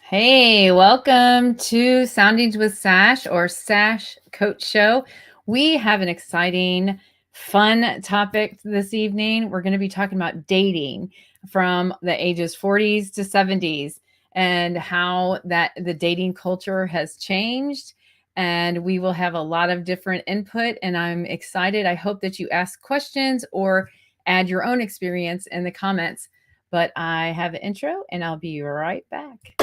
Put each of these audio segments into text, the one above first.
Hey, welcome to Soundings with SASH or SASH Coach Show. We have an exciting, fun topic this evening. We're going to be talking about dating from the ages 40s to 70s and how the dating culture has changed. And we will have a lot of different input, and I'm excited. I hope that you ask questions or add your own experience in the comments. But I have an intro, and I'll be right back.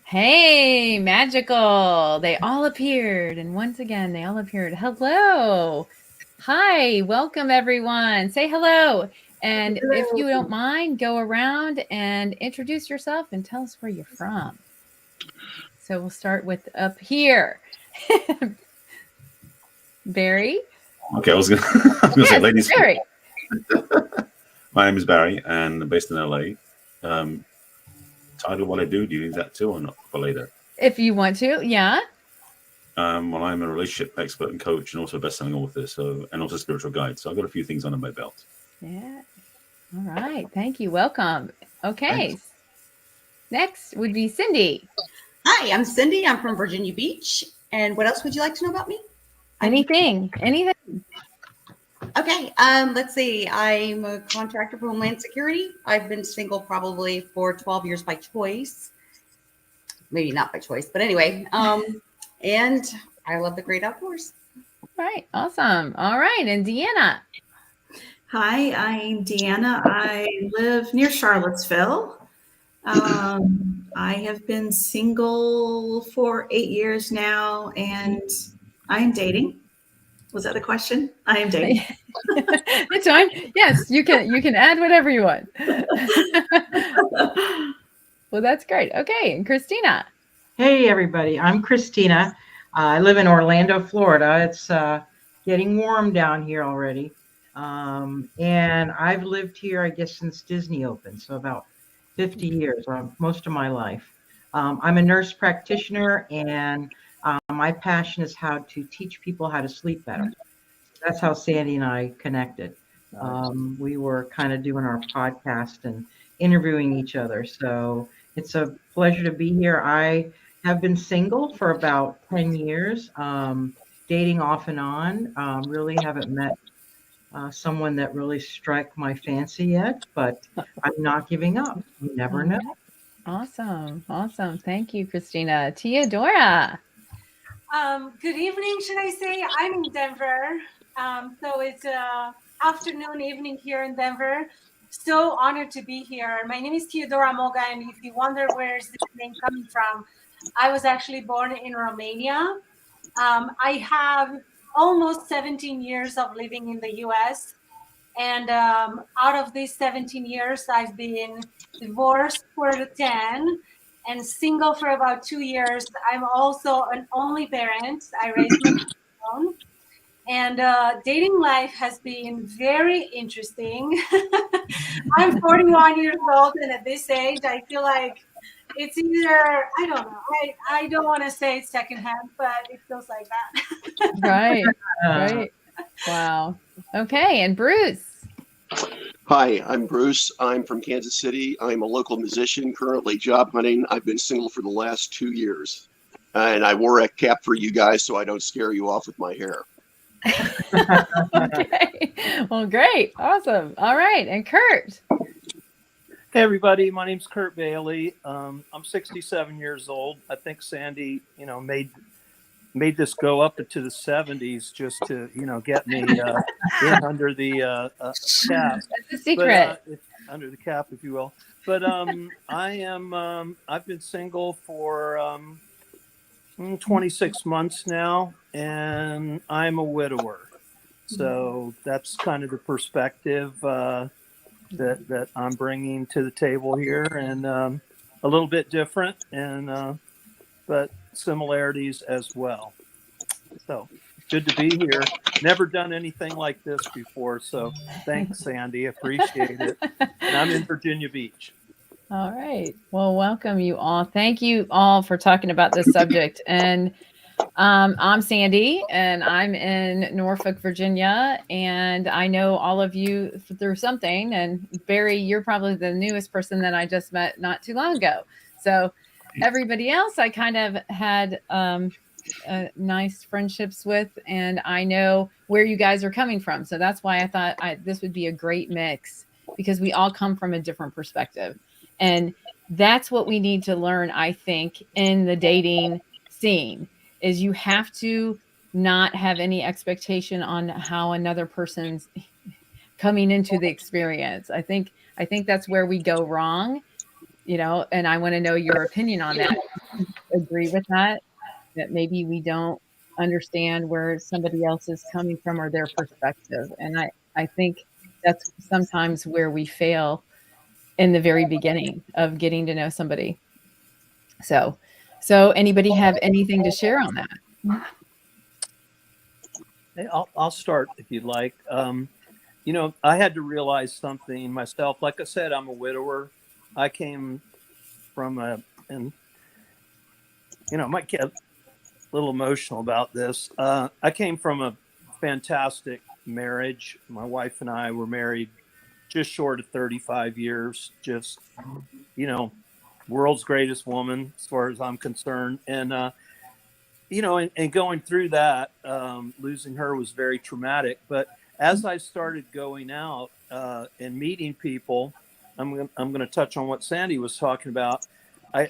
Hey, magical. They all appeared. And once again, they all appeared. Hello. Hi. Welcome, everyone. Say hello. And hello. If you don't mind, go around and introduce yourself and tell us where you're from. So we'll start with up here. Barry. Okay, I was going to say, ladies. Barry. My name is Barry, and I'm based in LA. Title what I do you need that too or not for later? If you want to, yeah. Well, I'm a relationship expert and coach and also a best-selling author, and also spiritual guide. So I've got a few things under my belt. Yeah. All right. Thank you. Welcome. Okay. Thanks. Next would be Cindy. Hi, I'm Cindy. I'm from Virginia Beach. And what else would you like to know about me? Anything. Okay, let's see. I'm a contractor for Homeland Security. I've been single probably for 12 years by choice. Maybe not by choice, but anyway. And I love the great outdoors. All right, awesome. All right, and Deanna. Hi, I'm Deanna. I live near Charlottesville. I have been single for 8 years now, and I'm dating. Was that a question? I am dating. That's fine. Yes, you can add whatever you want. Well, that's great. Okay, and Christina. Hey, everybody. I'm Christina. I live in Orlando, Florida. It's getting warm down here already. And I've lived here, I guess, since Disney opened, so about 50 years, most of my life. I'm a nurse practitioner, and my passion is how to teach people how to sleep better. That's how Sandy and I connected. We were kind of doing our podcast and interviewing each other. So it's a pleasure to be here. I have been single for about 10 years, dating off and on. Really haven't met someone that really struck my fancy yet, but I'm not giving up. You never know. Awesome. Thank you, Christina. Teodora. Good evening, should I say? I'm in Denver. So it's afternoon, evening here in Denver. So honored to be here. My name is Teodora Moga, and if you wonder where is this name coming from, I was actually born in Romania. I have almost 17 years of living in the US. And out of these 17 years, I've been divorced for 10 and single for about 2 years. I'm also an only parent. I raised my own. And dating life has been very interesting. I'm 41 years old, and at this age, I feel like it's either, I don't know, I don't want to say it's secondhand, but it feels like that. Right. Right. Wow. Okay. And Bruce. Hi, I'm Bruce. I'm from Kansas City. I'm a local musician, currently job hunting. I've been single for the last 2 years. And I wore a cap for you guys so I don't scare you off with my hair. Okay. Well, great. Awesome. All right. And Kurt. Hey everybody, my name's Kurt Bailey. I'm 67 years old. I think Sandy, made this go up into the 70s just to, get me in under the cap. That's a secret. Under the cap, if you will. But I've been single for 26 months now, and I'm a widower. So that's kind of the perspective that I'm bringing to the table here, and a little bit different, and but similarities as well. So good to be here. Never done anything like this before, so thanks, Sandy. Appreciate it. And I'm in Virginia Beach. All right. Well, welcome you all. Thank you all for talking about this subject. And I'm Sandy, and I'm in Norfolk, Virginia, and I know all of you through something. And Barry, you're probably the newest person that I just met not too long ago. So everybody else I kind of had nice friendships with, and I know where you guys are coming from. So that's why I thought this would be a great mix, because we all come from a different perspective. And that's what we need to learn, I think, in the dating scene, is you have to not have any expectation on how another person's coming into the experience. I think that's where we go wrong, and I want to know your opinion on that. Agree with that maybe we don't understand where somebody else is coming from or their perspective. And I think that's sometimes where we fail in the very beginning of getting to know somebody. So anybody have anything to share on that? Hey, I'll start if you'd like. I had to realize something myself. Like I said, I'm a widower. I came from I might get a little emotional about this. I came from a fantastic marriage. My wife and I were married just short of 35 years. Just, world's greatest woman, as far as I'm concerned. And, and going through that, losing her was very traumatic. But as I started going out and meeting people, I'm going to touch on what Sandy was talking about. I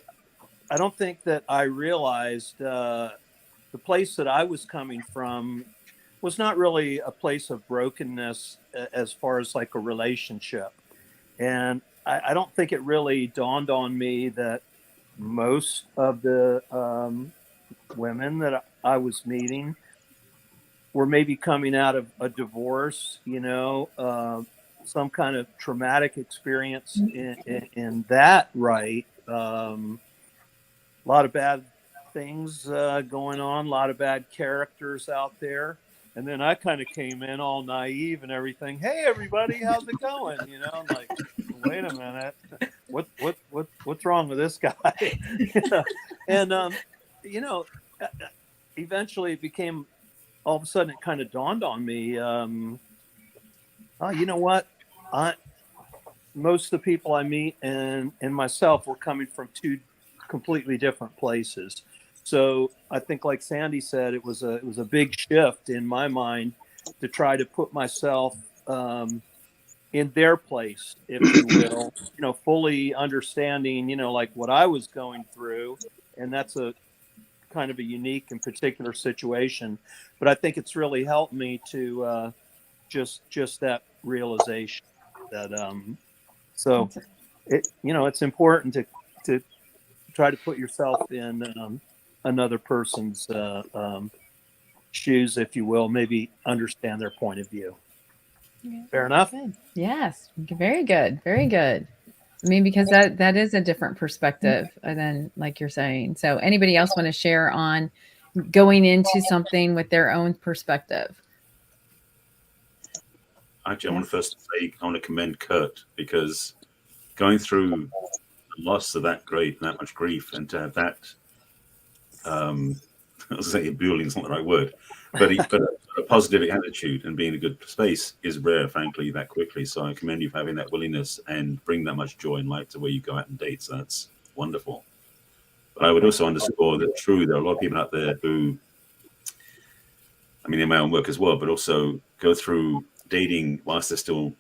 don't think that I realized the place that I was coming from was not really a place of brokenness as far as like a relationship. And I don't think it really dawned on me that most of the women that I was meeting were maybe coming out of a divorce, some kind of traumatic experience in that, right? A lot of bad things going on, a lot of bad characters out there. And then I kind of came in all naive and everything. Hey, everybody, how's it going? I'm like, wait a minute, what's wrong with this guy? And eventually it became, all of a sudden, it kind of dawned on me. Oh, you know what? Most of the people I meet and myself were coming from two completely different places. So I think, like Sandy said, it was a big shift in my mind to try to put myself in their place, if you will, fully understanding, like what I was going through. And that's a kind of a unique and particular situation. But I think it's really helped me to just that realization that so it's important to try to put yourself in another person's shoes, if you will, maybe understand their point of view. Yeah. Fair enough? Good. Yes. Very good. Very good. I mean, because that is a different perspective than, like you're saying. So anybody else want to share on going into something with their own perspective? Actually, I want to first say I want to commend Kurt, because going through the loss of that much grief, and to have that, I was saying bullying is not the right word, but a positive attitude and being in a good space is rare, frankly, that quickly. So I commend you for having that willingness and bring that much joy in life to where you go out and date. So that's wonderful. But I would also underscore that there are a lot of people out there who, I mean, in my own work as well, but also go through dating whilst they're still,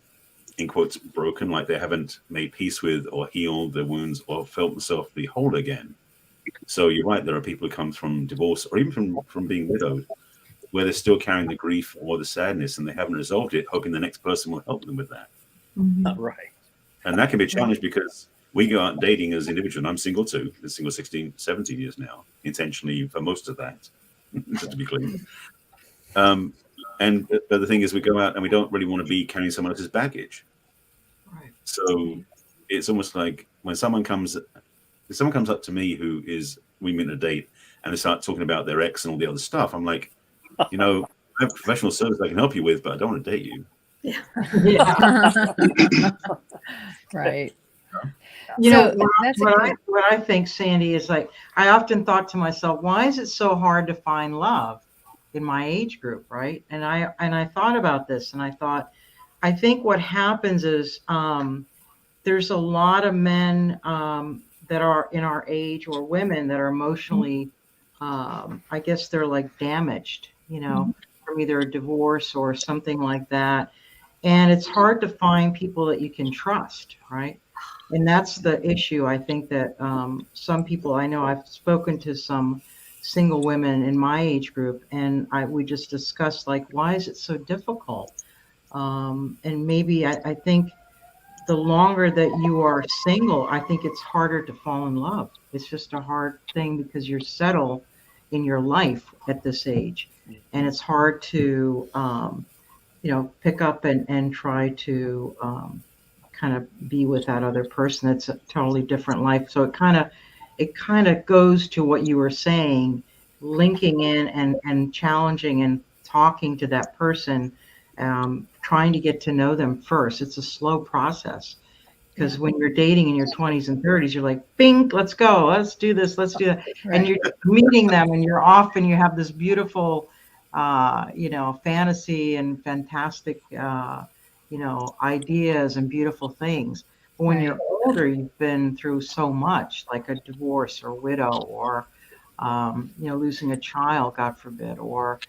in quotes, broken, like they haven't made peace with or healed their wounds or felt themselves be whole again. So you're right, there are people who come from divorce or even from being widowed, where they're still carrying the grief or the sadness and they haven't resolved it, hoping the next person will help them with that. Right. And that can be a challenge, because we go out dating as individuals. I'm single too. I've been single 16, 17 years now, intentionally for most of that, just to be clear. But the thing is, we go out and we don't really want to be carrying someone else's baggage. Right. So it's almost like when if someone comes up to me we meet on a date and they start talking about their ex and all the other stuff, I'm like, I have professional service I can help you with, but I don't want to date you. Yeah. Right. What I think, Sandy, is like, I often thought to myself, why is it so hard to find love in my age group, right? And I thought about this, and I think what happens is there's a lot of men that are in our age, or women that are emotionally, I guess they're like damaged, from either a divorce or something like that. And it's hard to find people that you can trust, right? And that's the issue. I think that some people, I know I've spoken to some single women in my age group, and we just discussed, like, why is it so difficult? And maybe I think the longer that you are single, I think it's harder to fall in love. It's just a hard thing because you're settled in your life at this age, and it's hard to pick up and try to kind of be with that other person. It's a totally different life. So it kind of goes to what you were saying, linking in and challenging and talking to that person, trying to get to know them first. It's a slow process, because when you're dating in your 20s and 30s, you're like, bing, let's go, let's do this, let's do that. Right. And you're meeting them and you're off and you have this beautiful, fantasy and fantastic, ideas and beautiful things. But when you're older, you've been through so much, like a divorce or widow, or, losing a child, God forbid, or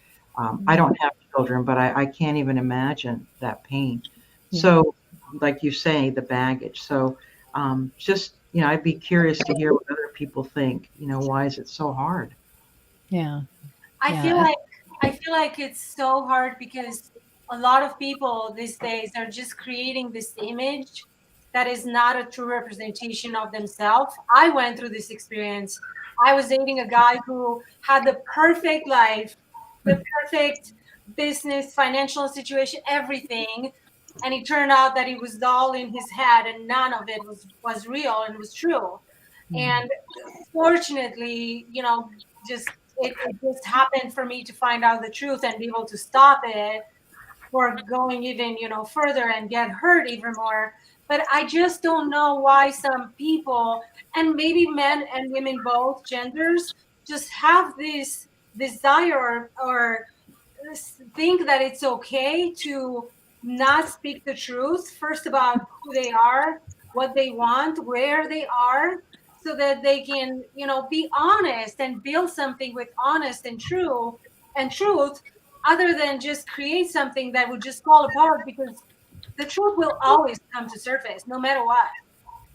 I don't have children, but I can't even imagine that pain. Yeah. So, like you say, the baggage. So I'd be curious to hear what other people think. Why is it so hard? Yeah. I feel like it's so hard because a lot of people these days are just creating this image that is not a true representation of themselves. I went through this experience. I was dating a guy who had the perfect life, the perfect business, financial situation, everything. And it turned out that it was all in his head and none of it was real and was true. And fortunately, it just happened for me to find out the truth and be able to stop it for going even, further and get hurt even more. But I just don't know why some people, and maybe men and women, both genders, just have this desire or think that it's okay to not speak the truth first about who they are, what they want, where they are, so that they can, be honest and build something with honest and truth, other than just create something that would just fall apart, because the truth will always come to surface no matter what.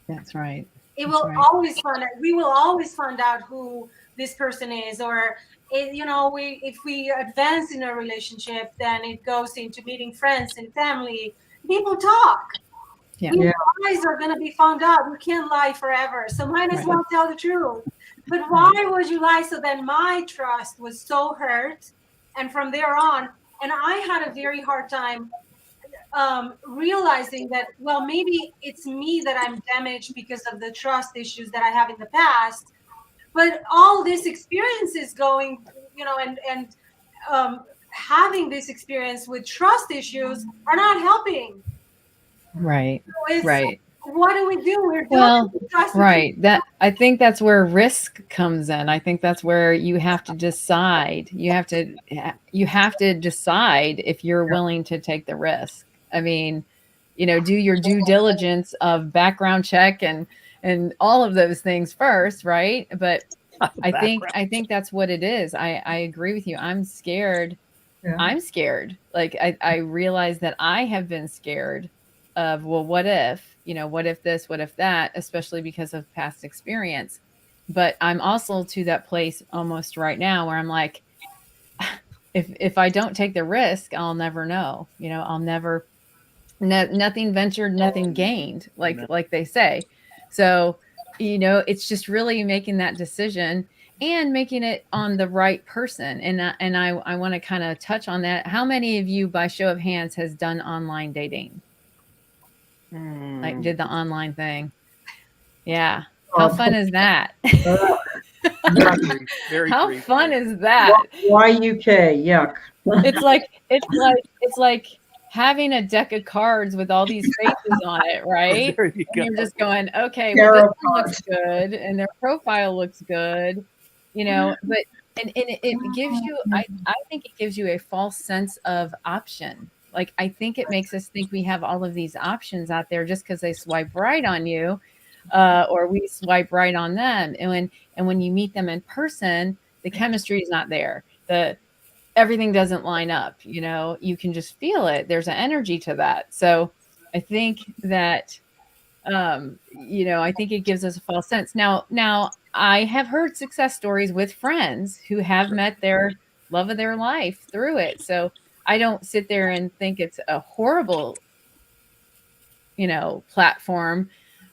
That's right. We will always find out who this person is, or if we advance in a relationship, then it goes into meeting friends and family. People talk. Lies are going to be found out. You can't lie forever, so might as well tell the truth. But why would you lie? So then my trust was so hurt, and from there on, and I had a very hard time realizing that, well, maybe it's me that I'm damaged because of the trust issues that I have in the past. But all this experience is going, having this experience with trust issues are not helping. Right. So it's, Right. what do we do? We're Well, doing trust right. That, I think that's where risk comes in. I think that's where you have to decide. You have to decide if you're willing to take the risk. I mean, do your due diligence of background check and all of those things first, right? But I think that's what it is. I agree with you. I'm scared. Yeah. I'm scared. Like I realize that I have been scared of, well, what if, what if this, what if that, especially because of past experience. But I'm also to that place almost right now where I'm like, if I don't take the risk, I'll never know. I'll never, nothing ventured, nothing gained, like they say. So, it's just really making that decision and making it on the right person. And I want to kind of touch on that. How many of you, by show of hands, has done online dating? Like did the online thing? Yeah. How fun is that? Very How briefly. fun is that? YUK, yuck. It's like having a deck of cards with all these faces on it, right? There you And you're go. just going, okay, well, this one looks good and their profile looks good, but and it gives you, I think it gives you a false sense of option. Like, I think it makes us think we have all of these options out there just because they swipe right on you, or we swipe right on them. And when you meet them in person, the chemistry is not there. Everything doesn't line up. You can just feel it. There's an energy to that. So I think that, I think it gives us a false sense. Now I have heard success stories with friends who have met their love of their life through it. So I don't sit there and think it's a horrible, platform,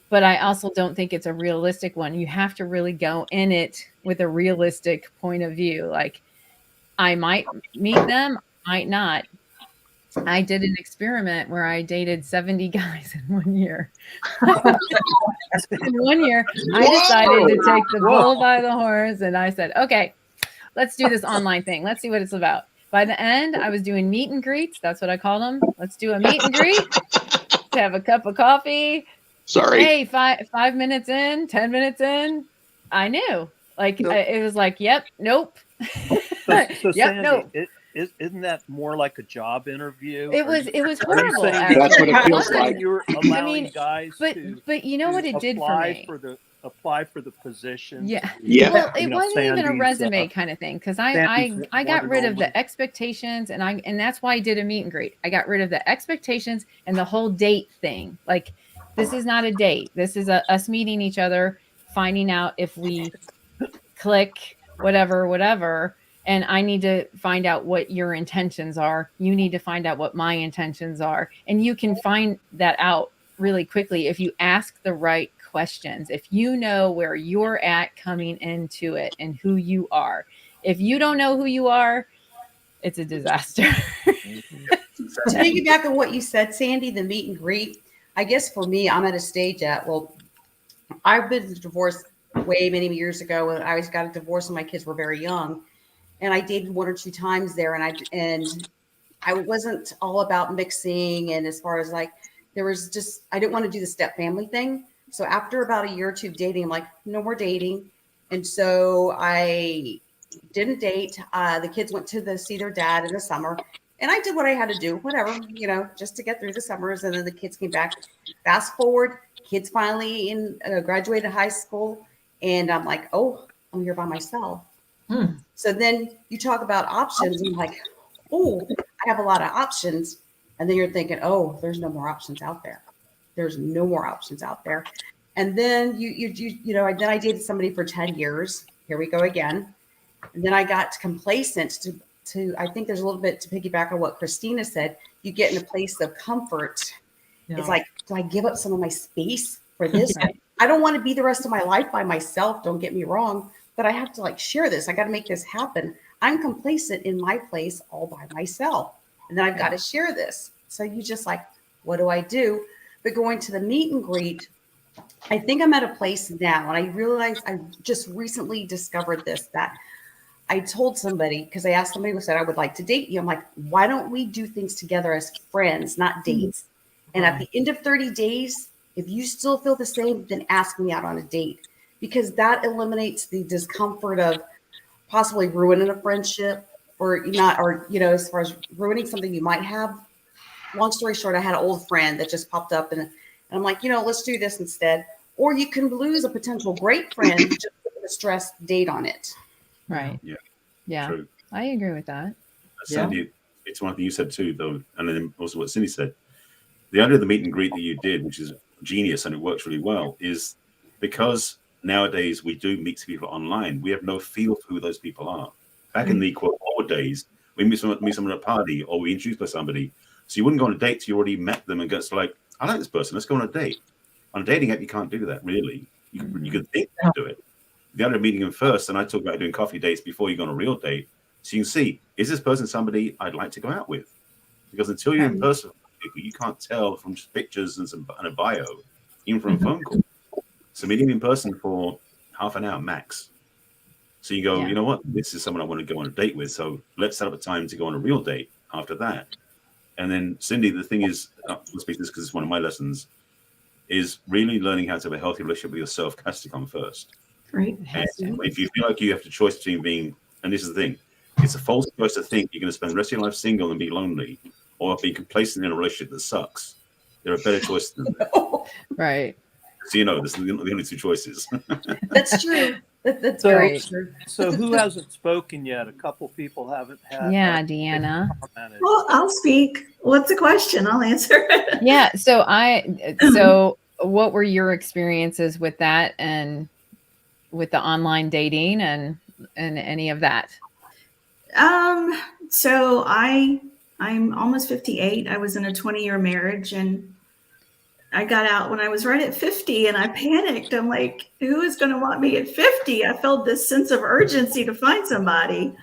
but I also don't think it's a realistic one. You have to really go in it with a realistic point of view. Like, I might meet them, might not. I did an experiment where I dated 70 guys in 1 year. In 1 year, I decided to take the bull by the horns, and I said, okay, let's do this online thing. Let's see what it's about. By the end, I was doing meet and greets. That's what I called them. Let's do a meet and greet. To have a cup of coffee. Sorry. Hey, 5 minutes in, 10 minutes in, I knew. Like, it was like, yep, nope. So Yep, Sandy, nope. Isn't that more like a job interview? It was Are you horrible. saying That's what it feels like. you're allowing guys but you know what it did for me? Apply for the position. Yeah. Yeah. Well, it wasn't even a Sandy's, resume kind of thing, because I got rid of the expectations, and that's why I did a meet and greet. I got rid of the expectations and the whole date thing. Like, this is not a date. This is us meeting each other, finding out if we click, whatever. And I need to find out what your intentions are. You need to find out what my intentions are. And you can find that out really quickly if you ask the right questions. If you know where you're at coming into it and who you are. If you don't know who you are, it's a disaster. To piggyback on what you said, Sandy, the meet and greet, I guess for me, I'm at a stage I've been divorced way many years ago, and I got a divorce when my kids were very young. And I dated 1 or 2 times there, and I wasn't all about mixing. And as far as like, there was just, I didn't want to do the step family thing. So after about a year or two of dating, I'm like, no more dating. And so I didn't date. The kids went to see their dad in the summer, and I did what I had to do, whatever, just to get through the summers. And then the kids came back. Fast forward, kids finally graduated high school, and I'm like, oh, I'm here by myself. So then you talk about options, and you're like, oh, I have a lot of options. And then you're thinking, oh, there's no more options out there. There's no more options out there. And then then I dated somebody for 10 years. Here we go again. And then I got complacent to I think there's a little bit to piggyback on what Christina said. You get in a place of comfort. Yeah. It's like, do I give up some of my space for this? I don't want to be the rest of my life by myself. Don't get me wrong, but I have to share this. I got to make this happen. I'm complacent in my place all by myself. And then I've got to share this. So you just what do I do? But going to the meet and greet, I think I'm at a place now, and I realize I just recently discovered this, that I told somebody, because I asked somebody who said I would like to date you. I'm like, why don't we do things together as friends, not dates? And at the end of 30 days, if you still feel the same, then ask me out on a date, because that eliminates the discomfort of possibly ruining a friendship or not, or, as far as ruining something you might have. Long story short, I had an old friend that just popped up and I'm like, let's do this instead. Or you can lose a potential great friend just with a stress date on it. Right. Yeah. True. I agree with that. Sandy, it's one thing you said too, though, and then also what Cindy said. The idea of the meet and greet that you did, which is genius and it works really well, is because nowadays we do meet people online. We have no feel for who those people are. Back in the quote old days, we meet someone at a party or we introduced by somebody. So you wouldn't go on a date till you already met them and gets like, I like this person, let's go on a date. On a dating app, you can't do that really. You can think you do it. The other meeting them first, and I talk about doing coffee dates before you go on a real date. So you can see, is this person somebody I'd like to go out with? Because until you're in person with people, you can't tell from just pictures and a bio, even from a phone call. So meeting in person for half an hour max. So you go, you know what? This is someone I want to go on a date with. So let's set up a time to go on a real date after that. And then Cindy, the thing is, I'll speak to this because it's one of my lessons, is really learning how to have a healthy relationship with yourself has to come first. Right. And if you feel like you have the choice between being, and this is the thing, it's a false choice to think you're going to spend the rest of your life single and be lonely, or be complacent in a relationship that sucks. There are better choices than that. Right. So there's the only two choices. That's true. That's So- very true. So who hasn't spoken yet? A couple people haven't had. Yeah, Deanna. commented. Well, I'll speak. What's the question? I'll answer it. Yeah. So what were your experiences with that and with the online dating and any of that? So I'm almost 58. I was in a 20-year marriage and I got out when I was right at 50 and I panicked. I'm like, who is going to want me at 50? I felt this sense of urgency to find somebody.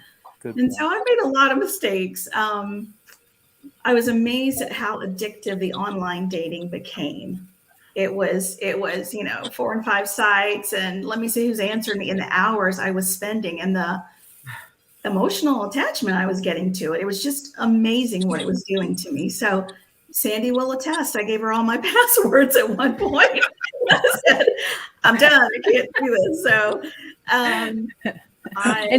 And so I made a lot of mistakes. I was amazed at how addictive the online dating became. It was, 4 and 5 sites and let me see who's answered me in the hours I was spending and the emotional attachment I was getting to it. It was just amazing what it was doing to me. So Sandy will attest. I gave her all my passwords at one point. I said, I'm done. I can't do this. So, and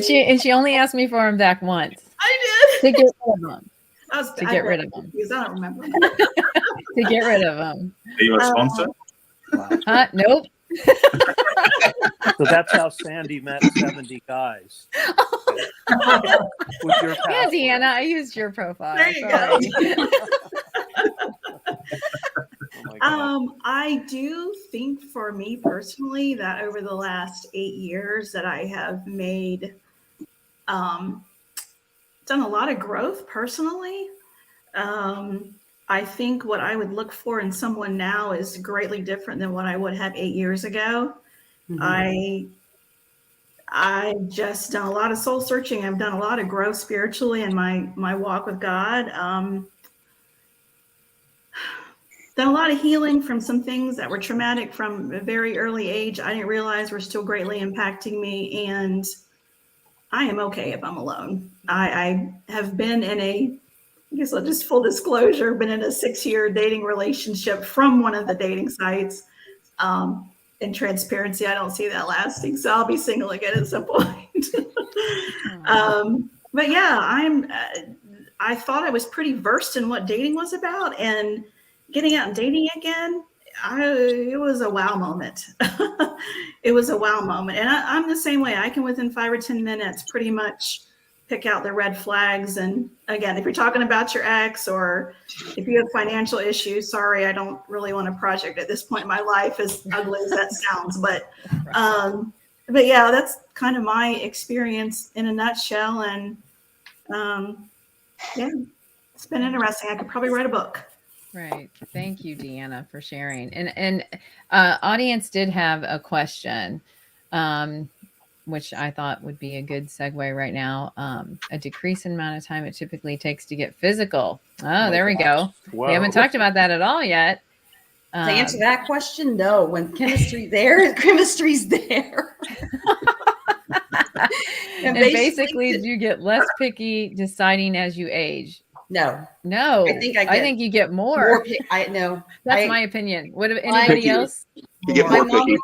she only asked me for him back once. I did. To get rid of them. To get rid of them. Because I don't remember. To get rid of them. Are you a sponsor? Nope. So that's how Sandy met 70 guys. With your Yeah, password. Deanna, I used your profile. There you Sorry. Oh my God. I do think for me personally that over the last 8 years that I have made, done a lot of growth personally. I think what I would look for in someone now is greatly different than what I would have 8 years ago. Mhm. I've just done a lot of soul searching. I've done a lot of growth spiritually in my walk with God. Done a lot of healing from some things that were traumatic from a very early age. I didn't realize were still greatly impacting me. And I am okay if I'm alone. I have been in I guess I'll just full disclosure, been in a 6-year dating relationship from one of the dating sites. In transparency, I don't see that lasting. So I'll be single again at some point. But yeah, I thought I was pretty versed in what dating was about, and getting out and dating again, it was a wow moment. It was a wow moment. And I'm the same way. I can within 5 or 10 minutes pretty much pick out the red flags. And again, if you're talking about your ex or if you have financial issues, sorry, I don't really want a project at this point in my life, as ugly as that sounds. But yeah, that's kind of my experience in a nutshell. And yeah, it's been interesting. I could probably write a book. Right. Thank you, Deanna, for sharing. And audience did have a question, which I thought would be a good segue right now. A decrease in amount of time it typically takes to get physical. Oh, there we go. Whoa. We haven't talked about that at all yet. To answer that question, no. When chemistry's there, chemistry's there. And basically, you get less picky deciding as you age. No, No, I think you get more. No, That's my opinion. What about anybody Pickier. else? You get my more mom picky. would,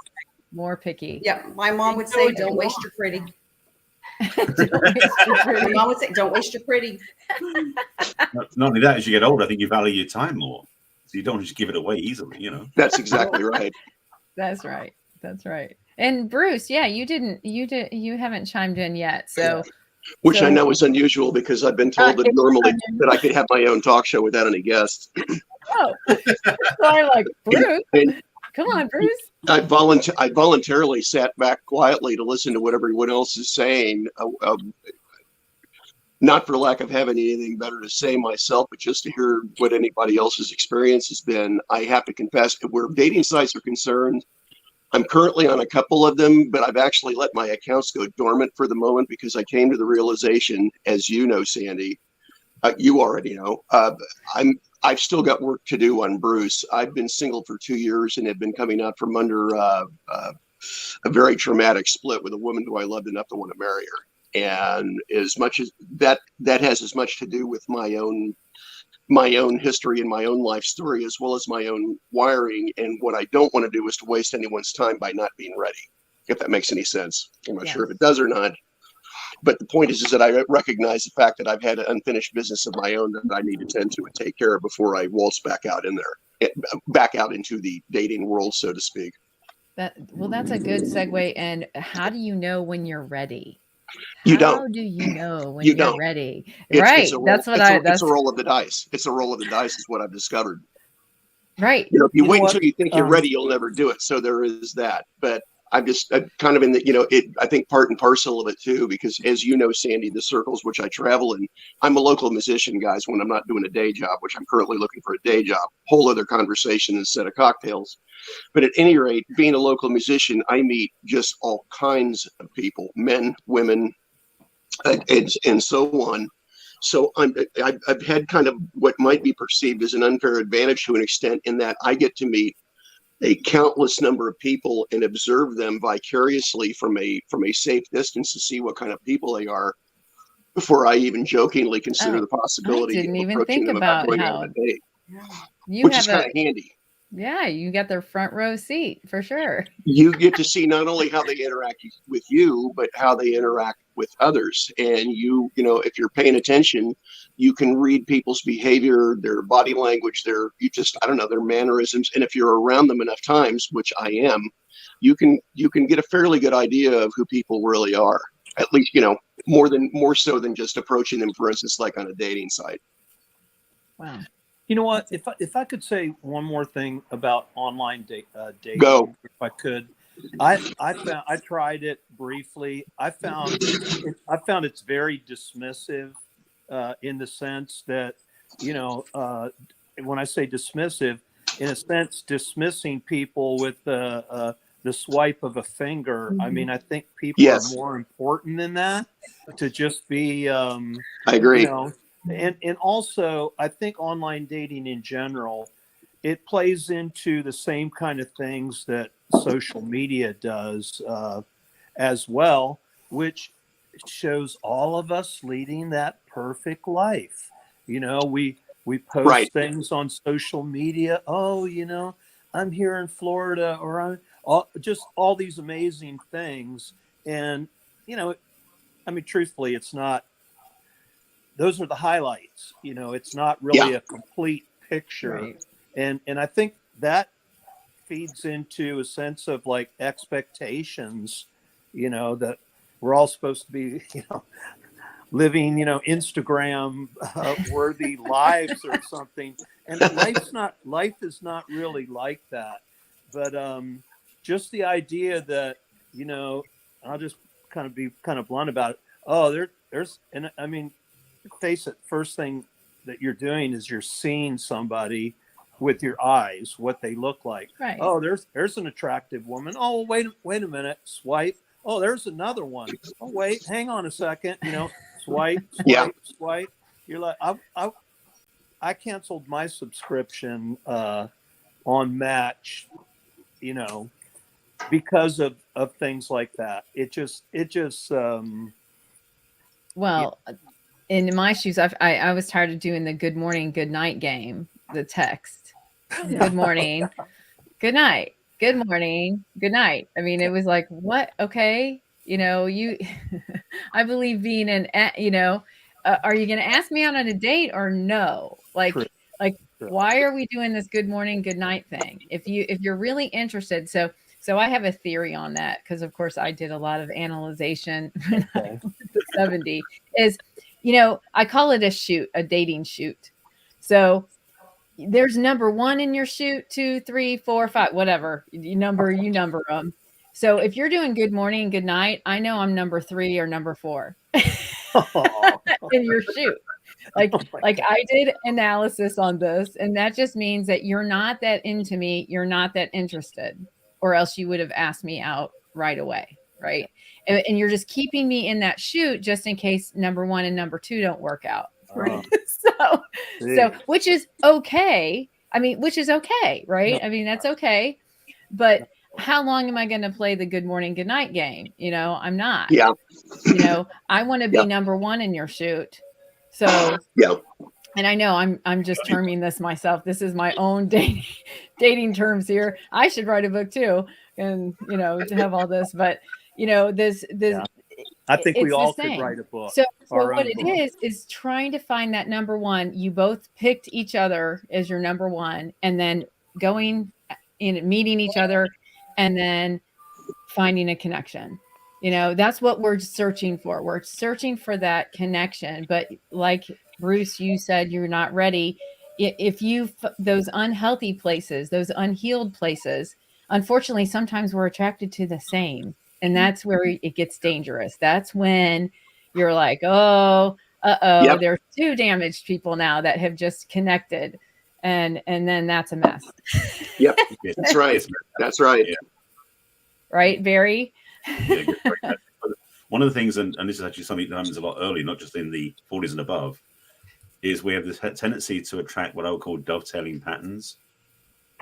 More picky. yeah, my mom would say, "Don't waste your pretty." Don't waste your My pretty. mom would say, "Don't waste your pretty." Not only that, as you get older, I think you value your time more. So you don't just give it away easily, you know. That's exactly right. That's right. That's right. And Bruce, yeah, you haven't chimed in yet. So Which I know is unusual because I've been told that it's normally unusual. that I could have my own talk show without any guests. Oh, so I'm like, Bruce, And come on, Bruce. I voluntarily sat back quietly to listen to what everyone else is saying. Not for lack of having anything better to say myself, but just to hear what anybody else's experience has been. I have to confess, where dating sites are concerned, I'm currently on a couple of them, but I've actually let my accounts go dormant for the moment because I came to the realization, as you know, Sandy, you already know, I've still got work to do on Bruce. I've been single for 2 years and have been coming out from under a very traumatic split with a woman who I loved enough to want to marry her. And as much as that has as much to do with my own history and my own life story, as well as my own wiring. And what I don't want to do is to waste anyone's time by not being ready, if that makes any sense. I'm not sure if it does or not. But the point is that I recognize the fact that I've had an unfinished business of my own that I need to tend to and take care of before I waltz back out into the dating world, so to speak. That's a good segue. And how do you know when you're ready? You don't. How do you know when You you're don't. ready? It's Right. a roll, That's what it's a roll of the dice. It's a roll of the dice is what I've discovered. Right. You know, if you You know wait what? until you think you're ready, you'll never do it. So there is that. But I'm kind of in the, I think part and parcel of it too, because as you know, Sandy, the circles which I travel in, I'm a local musician, guys, when I'm not doing a day job, which I'm currently looking for a day job, whole other conversation instead of cocktails. But at any rate, being a local musician, I meet just all kinds of people, men, women, and so on. So I've had kind of what might be perceived as an unfair advantage to an extent in that I get to meet a countless number of people and observe them vicariously from a safe distance to see what kind of people they are before I even jokingly consider the possibility didn't of even approaching think them about going how on a date, you which have is kind of handy. Yeah, you got their front row seat for sure. You get to see not only how they interact with you, but how they interact with others. And if you're paying attention, you can read people's behavior, their body language, their mannerisms. And if you're around them enough times, which I am, you can get a fairly good idea of who people really are. At least, more so than just approaching them, for instance, like on a dating site. Wow. You know what? If I could say one more thing about online dating, Go. if I could, I tried it briefly. I found it's very dismissive, in the sense that, when I say dismissive, in a sense, dismissing people with the swipe of a finger. I mean, I think people are more important than that. To just be, I agree. And also, I think online dating in general, it plays into the same kind of things that social media does as well, which shows all of us leading that perfect life. We post things on social media. Oh, I'm here in Florida, or I'm just all these amazing things. And, truthfully, it's not. Those are the highlights. It's not really a complete picture. Right. And I think that feeds into a sense of like expectations, that we're all supposed to be, living, Instagram worthy lives or something. And life is not really like that. But just the idea that, I'll just be blunt about it. Oh, face it, first thing that you're doing is you're seeing somebody with your eyes, what they look like. Right. Oh, there's an attractive woman. Oh, wait a minute. Swipe. Oh, there's another one. Oh, wait, hang on a second. Swipe. You're like, I canceled my subscription on Match, because of things like that. It just Well, in my shoes, I was tired of doing the good morning, good night game, the text. Good morning, good night, good morning, good night. I mean, it was like, what? Okay. You, I believe being are you going to ask me out on a date or no? True. Why are we doing this good morning, good night thing? If you're really interested. So I have a theory on that because, of course, I did a lot of analyzation when I was at 70. Is, I call it a dating shoot. So there's number 1 in your shoot, 2, 3, 4, 5, whatever you number them. So if you're doing good morning, good night, I know I'm number 3 or number 4 in your shoot. Like I did analysis on this, and that just means that you're not that into me, you're not that interested, or else you would have asked me out right away, right? And you're just keeping me in that shoot just in case number 1 and number 2 don't work out. Right. So which is okay. I mean, right? No. I mean, that's okay. But how long am I going to play the good morning, good night game? I'm not. Yeah. I want to be number 1 in your shoot. So yeah. And I know I'm just terming this myself. This is my own dating terms here. I should write a book too, and to have all this. But this. Yeah. I think we all could write a book. So what it is trying to find that number 1. You both picked each other as your number 1, and then going in meeting each other, and then finding a connection. That's what we're searching for. We're searching for that connection. But like Bruce, you said you're not ready. If those unhealthy places, those unhealed places, unfortunately, sometimes we're attracted to the same. And that's where it gets dangerous. That's when you're like, yep. There's 2 damaged people now that have just connected. And then that's a mess. Yep. That's right. That's right. Yeah. Right, Barry? Yeah, one of the things, and this is actually something that happens a lot early, not just in the 40s and above, is we have this tendency to attract what I would call dovetailing patterns.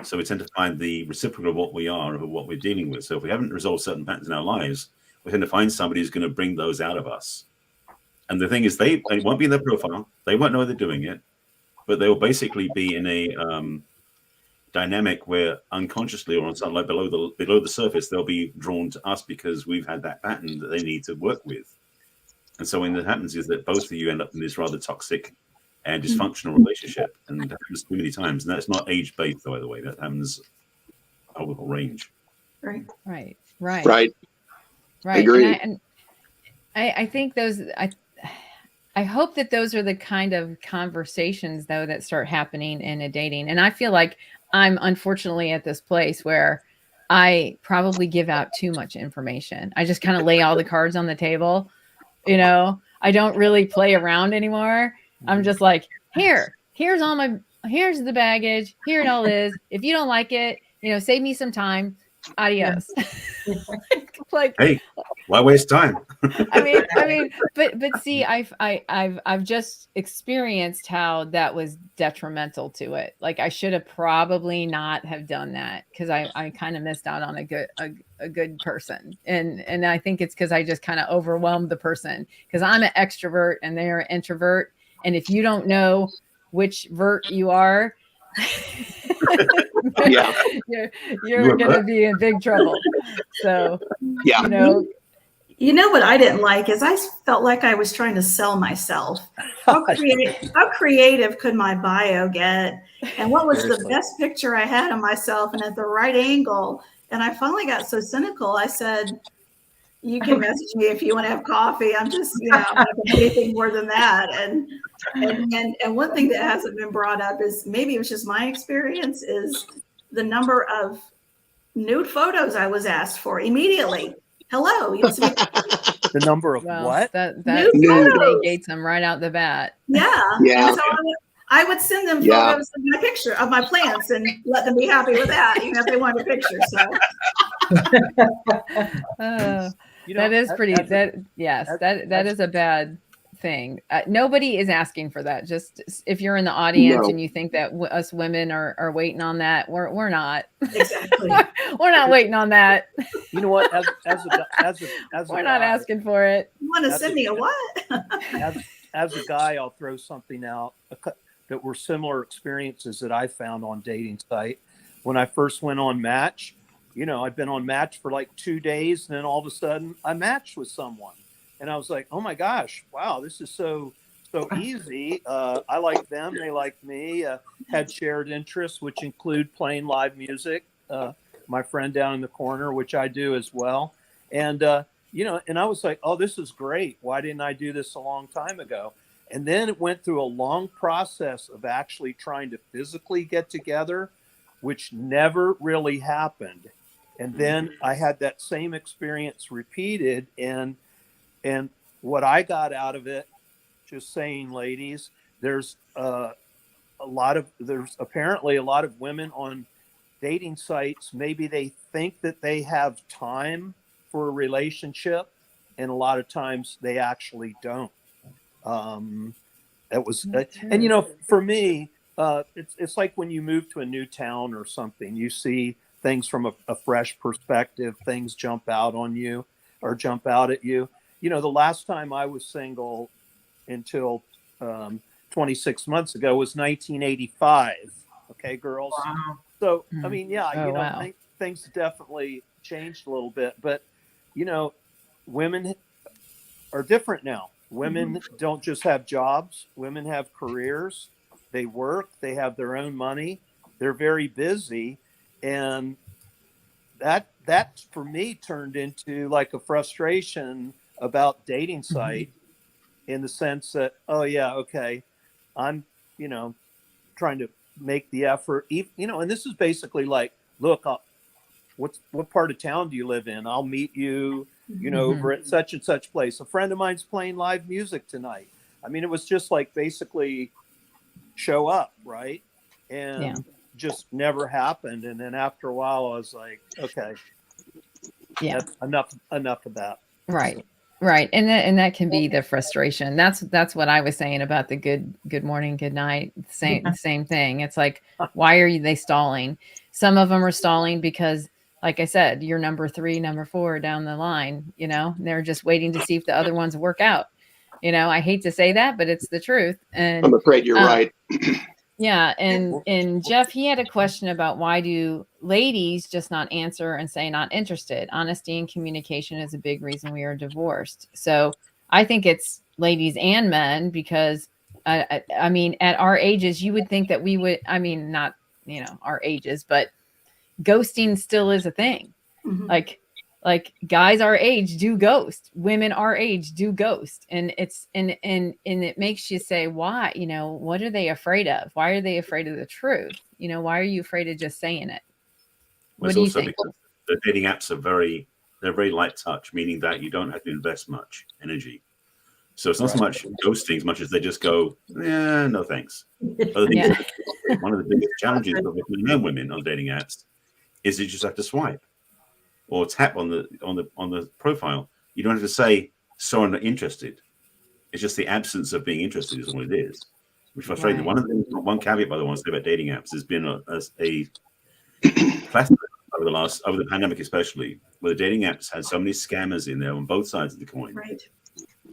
So we tend to find the reciprocal of what we are, of what we're dealing with. So if we haven't resolved certain patterns in our lives, we tend to find somebody who's going to bring those out of us. And the thing is, they won't be in their profile. They won't know they're doing it, but they will basically be in a dynamic where unconsciously or on something like below the surface, they'll be drawn to us because we've had that pattern that they need to work with. And so when that happens is that both of you end up in this rather toxic and dysfunctional relationship, and that happens too many times. And that's not age-based, by the way. That happens over the range. Right. Agree. And I think those. I hope that those are the kind of conversations, though, that start happening in a dating. And I feel like I'm unfortunately at this place where I probably give out too much information. I just kind of lay all the cards on the table. I don't really play around anymore. I'm just like, here's the baggage. Here it all is. If you don't like it, save me some time. Adios. Like, hey, why waste time? I mean, but see, I've just experienced how that was detrimental to it. Like I should have probably not have done that because I kind of missed out on a good person, and I think it's because I just kind of overwhelmed the person because I'm an extrovert and they're an introvert. And if you don't know which vert you are, you're going to be in big trouble. So, You know what I didn't like is I felt like I was trying to sell myself. How creative could my bio get? And what was the best picture I had of myself and at the right angle? And I finally got so cynical. I said, you can message me if you want to have coffee. I'm just, I'm not going to do anything more than that. And one thing that hasn't been brought up is maybe it was just my experience is the number of nude photos I was asked for immediately. Hello. The number of what? That negates them right out the bat. Yeah. And so I would send them photos of my picture of my plants and let them be happy with that, even if they want a picture. So that is pretty. That is a bad thing. Nobody is asking for that. Just if you're in the audience No. and you think that us women are waiting on that, we're not. Exactly. We're not waiting on that. You know what? As We're a not guy, asking for it. You want to That's send a- me a what? as a guy, I'll throw something out that were similar experiences that I found on dating site. When I first went on Match, you know, I'd been on Match for like 2 days, and then all of a sudden I matched with someone, and I was like, oh my gosh, wow, this is so easy. I like them, they like me. Had shared interests, which include playing live music. My friend down in the corner, which I do as well, and you know, and I was like, oh, this is great. Why didn't I do this a long time ago? And then it went through a long process of actually trying to physically get together, which never really happened. And then I had that same experience repeated. And what I got out of it, just saying, ladies, there's apparently a lot of women on dating sites. Maybe they think that they have time for a relationship, and a lot of times they actually don't. It was, and you know, for me, it's like when you move to a new town or something, you see things from a fresh perspective. Things jump out on you or jump out at you. You know, the last time I was single until 26 months ago was 1985. Okay, girls. Wow. So, I mean, yeah, Oh, you know, wow. things definitely changed a little bit, but you know, women are different now. Women don't just have jobs. Women have careers. They work. They have their own money. They're very busy, and that for me turned into like a frustration about dating site, in the sense that, oh yeah, okay, I'm, you know, trying to make the effort, you know, and this is basically like, look, what part of town do you live in? I'll meet you, you know, over at such and such place. A friend of mine's playing live music tonight. I mean, it was just like basically show up, right? And just never happened. And then after a while, I was like, okay, that's enough of that. Right. Right. And that can be the frustration. That's what I was saying about the good morning, good night. Same thing. It's like, why are they stalling? Some of them are stalling because, like I said, you're number 3, number 4 down the line, you know, and they're just waiting to see if the other ones work out. You know, I hate to say that, but it's the truth. And I'm afraid you're right. Yeah. And Jeff, he had a question about why do ladies just not answer and say not interested? Honesty and communication is a big reason we are divorced. So I think it's ladies and men, because I mean, at our ages, you would think that we would, I mean, not, you know, our ages, but ghosting still is a thing. Like guys our age do ghost, women our age do ghost, and it's and it makes you say, why? You know, what are they afraid of? Why are they afraid of the truth? You know, why are you afraid of just saying it? What do you think? Because the dating apps are very light touch, meaning that you don't have to invest much energy. So it's not so much ghosting as much as they just go, yeah, no thanks. One of the biggest challenges of men and women on dating apps is you just have to swipe or tap on the profile. You don't have to say, so I'm not interested. It's just the absence of being interested is what it is. Which frustrating. Right. One caveat, by the way, I want to say about dating apps has been a classic over the pandemic, especially, where the dating apps had so many scammers in there on both sides of the coin,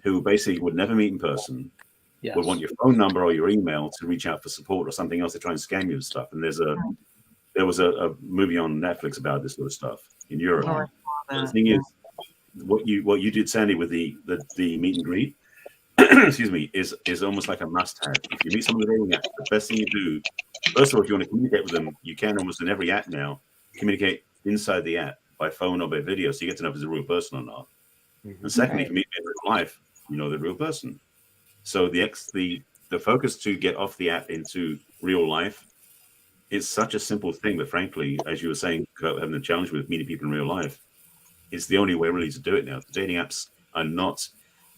who basically would never meet in person, would want your phone number or your email to reach out for support or something else to try and scam you and stuff. And there was a movie on Netflix about this sort of stuff in Europe. The thing is, what you did, Sandy, with the meet and greet, excuse me, is almost like a must-have. If you meet someone on the dating app, the best thing you do, first of all, if you want to communicate with them, you can almost in every app now communicate inside the app by phone or by video, so you get to know if it's a real person or not. And secondly, if you meet them in real life, you know the real person. So the focus to get off the app into real life is such a simple thing, but frankly, as you were saying, having the challenge with meeting people in real life, it's the only way really to do it now. The dating apps are not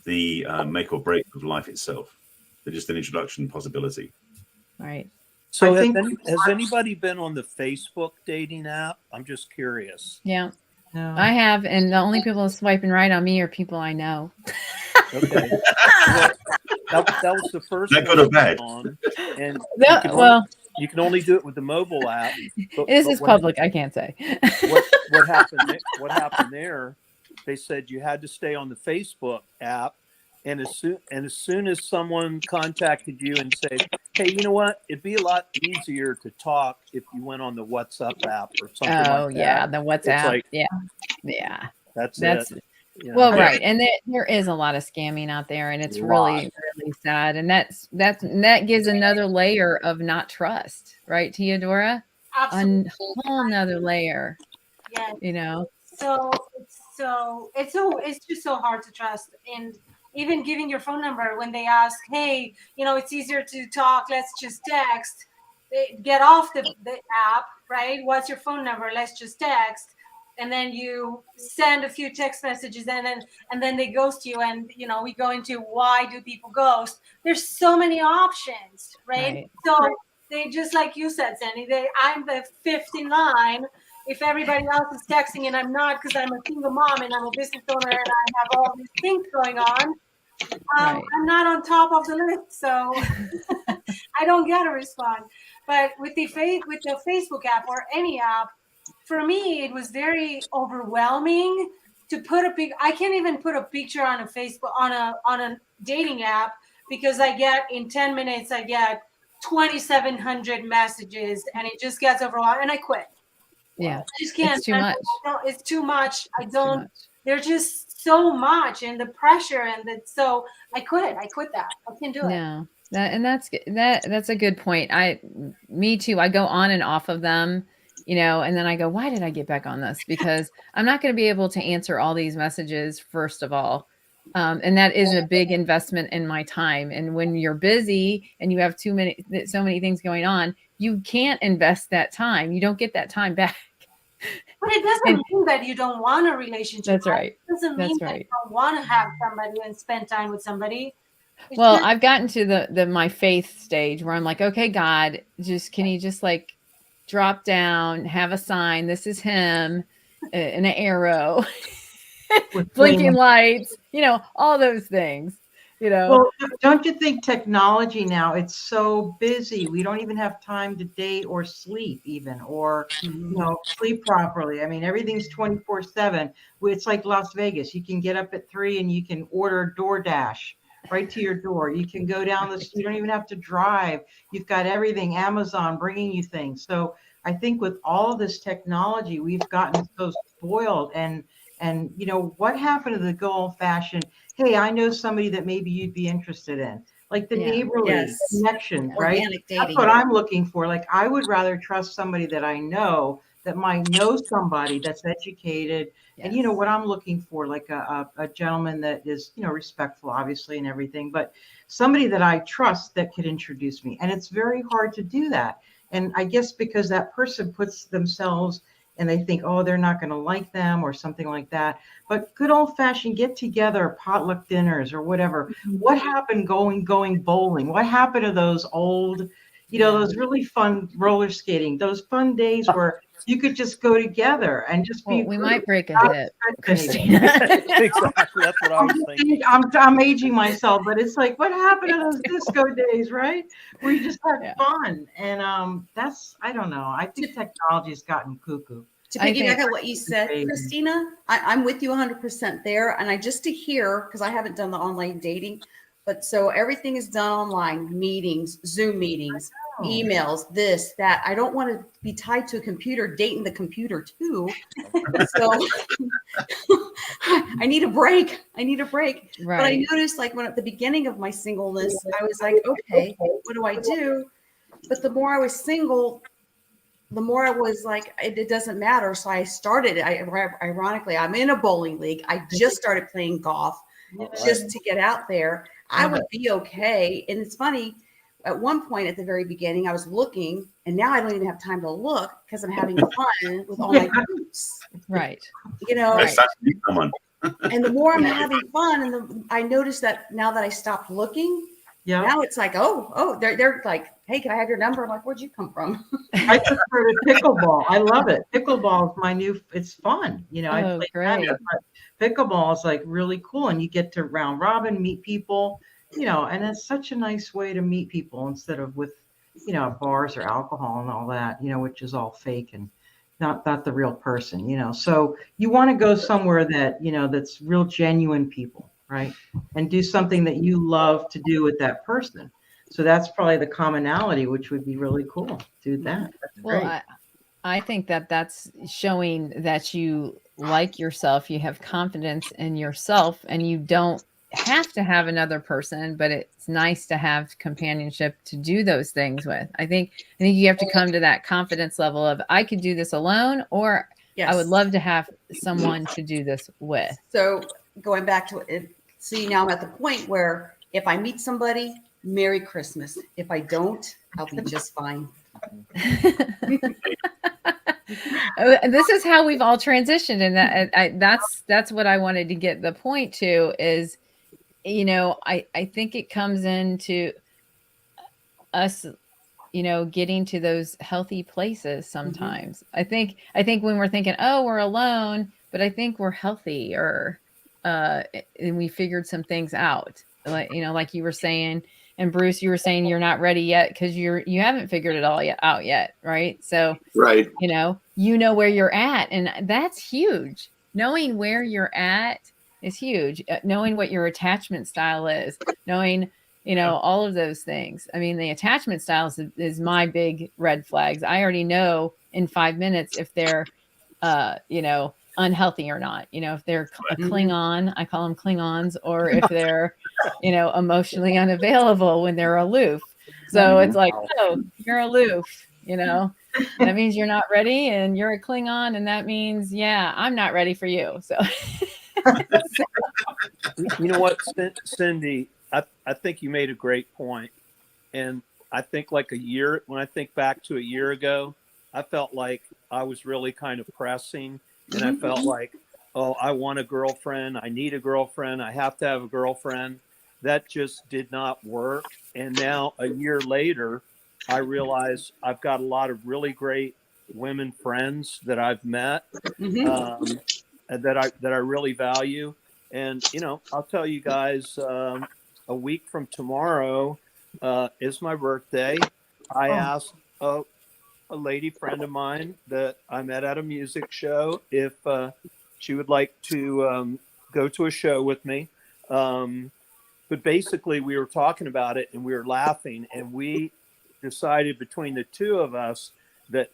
the make or break of life itself. They're just an introduction possibility. Right. So has anybody been on the Facebook dating app? I'm just curious. Yeah. No. I have, and the only people swiping right on me are people I know. Okay. that was the first That one good or bad? on, and you can only do it with the mobile app. This is public. I can't say. What happened? What happened there? They said you had to stay on the Facebook app, and as soon as someone contacted you and said, "Hey, you know what? It'd be a lot easier to talk if you went on the WhatsApp app or something like that." Oh yeah, the WhatsApp. It's like, yeah. That's it. You know? Well, right, and there is a lot of scamming out there, and it's really sad, and that gives another layer of not trust, right, Theodora? Absolutely. A whole nother layer. Yes. You know. So it's just so hard to trust, and even giving your phone number when they ask, hey, it's easier to talk, let's just text. Get off the app, right? What's your phone number? Let's just text. And then you send a few text messages, and then they ghost you, and we go into why do people ghost? There's so many options, right? So they, just like you said, Sandy, I'm the fifth in line. If everybody else is texting and I'm not, because I'm a single mom and I'm a business owner and I have all these things going on, I'm not on top of the list, so I don't get a response. But with the Facebook app or any app, for me, it was very overwhelming to put I can't even put a picture on a Facebook on a dating app, because in 10 minutes I get 2,700 messages, and it just gets overwhelming, and I quit. Yeah, I just can't. It's too much. It's too much. There's just so much, and the pressure, so I quit. I quit that. I can't do it. No, that's a good point. Me too. I go on and off of them. And then I go, why did I get back on this? Because I'm not going to be able to answer all these messages, first of all. And that is a big investment in my time. And when you're busy and you have so many things going on, you can't invest that time. You don't get that time back. But it doesn't mean that you don't want a relationship. That's right. It doesn't mean that you don't want to have somebody and spend time with somebody. I've gotten to my faith stage where I'm like, okay, God, can you just like drop down, have a sign, this is him, and an arrow, with blinking lights, all those things, Well, don't you think technology now, it's so busy. We don't even have time to date or sleep even, or, sleep properly. I mean, everything's 24/7. It's like Las Vegas. You can get up at 3 and you can order DoorDash right to your door. You can go down you don't even have to drive. You've got everything, Amazon bringing you things. So I think with all of this technology, we've gotten so spoiled, and what happened to the good old fashioned, hey, I know somebody that maybe you'd be interested in, like the neighborly connections, right? Organic dating. That's what I'm looking for. Like, I would rather trust somebody that I know that might know somebody that's educated. Yes. And what I'm looking for, like a gentleman that is, respectful, obviously, and everything, but somebody that I trust that could introduce me. And it's very hard to do that. And I guess because that person puts themselves and they think, oh, they're not going to like them or something like that. But good old fashioned get together, potluck dinners or whatever. Mm-hmm. What happened going bowling? What happened to those old, those really fun roller skating, those fun days where you could just go together and just be. We might break a hip, Christina. Exactly. That's what I was thinking. I'm aging myself, but it's like, what happened to those disco days, right? Where you just had fun. And I don't know. I think technology has gotten cuckoo. To piggyback on what you said, Christina, I'm with you 100% there. And to hear, because I haven't done the online dating, but so everything is done online, meetings, Zoom meetings, emails, this, that. I don't want to be tied to a computer, dating the computer too. So I need a break. Right. But I noticed, like, when at the beginning of my singleness, I was like, okay, what do I do? But the more I was single, the more I was like, it doesn't matter. So I started, ironically, I'm in a bowling league. I just started playing golf just to get out there. I would be okay. And it's funny, at one point at the very beginning, I was looking, and now I don't even have time to look because I'm having fun with all my groups. Right. And the more I'm having fun, and I noticed that now that I stopped looking, now it's like, they're like, hey, can I have your number? I'm like, where'd you come from? I prefer to pickleball. I love it. Pickleball is my new, it's fun. I play great. Pickleball is like really cool. And you get to round robin, meet people. and it's such a nice way to meet people instead of with, bars or alcohol and all that, which is all fake and not the real person. So you want to go somewhere that, that's real genuine people, right? And do something that you love to do with that person. So that's probably the commonality, which would be really cool. Do that. That's Well, great. I think that that's showing that you like yourself, you have confidence in yourself, and you don't have to have another person, but it's nice to have companionship to do those things with. I think you have to come to that confidence level of I could do this alone, or I would love to have someone to do this with. So going back to it, see, now I'm at the point where if I meet somebody, Merry Christmas. If I don't, I'll be just fine. This is how we've all transitioned, and that's what I wanted to get the point to is, I think it comes into us, getting to those healthy places sometimes. I think when we're thinking, oh, we're alone, but I think we're healthy, or and we figured some things out, like you were saying. And Bruce, you were saying you're not ready yet because you haven't figured it all out yet, right? So, Right. you know where you're at, and that's huge. Knowing where you're at is huge. Knowing what your attachment style is, knowing, all of those things. I mean, the attachment styles is my big red flags. I already know in 5 minutes if they're, unhealthy or not. If they're a Klingon, I call them Klingons, or if they're, emotionally unavailable when they're aloof. So it's like, oh, you're aloof, that means you're not ready, and you're a Klingon, and that means, yeah, I'm not ready for you. So, You know what, Cindy, I think you made a great point. And I think when I think back to a year ago, I felt like I was really kind of pressing, and I felt like, oh, I want a girlfriend. I need a girlfriend. I have to have a girlfriend. That just did not work. And now a year later, I realize I've got a lot of really great women friends that I've met, that I really value. And, I'll tell you guys, a week from tomorrow is my birthday. I asked a lady friend of mine that I met at a music show if she would like to go to a show with me. But basically, we were talking about it and we were laughing, and we decided between the two of us that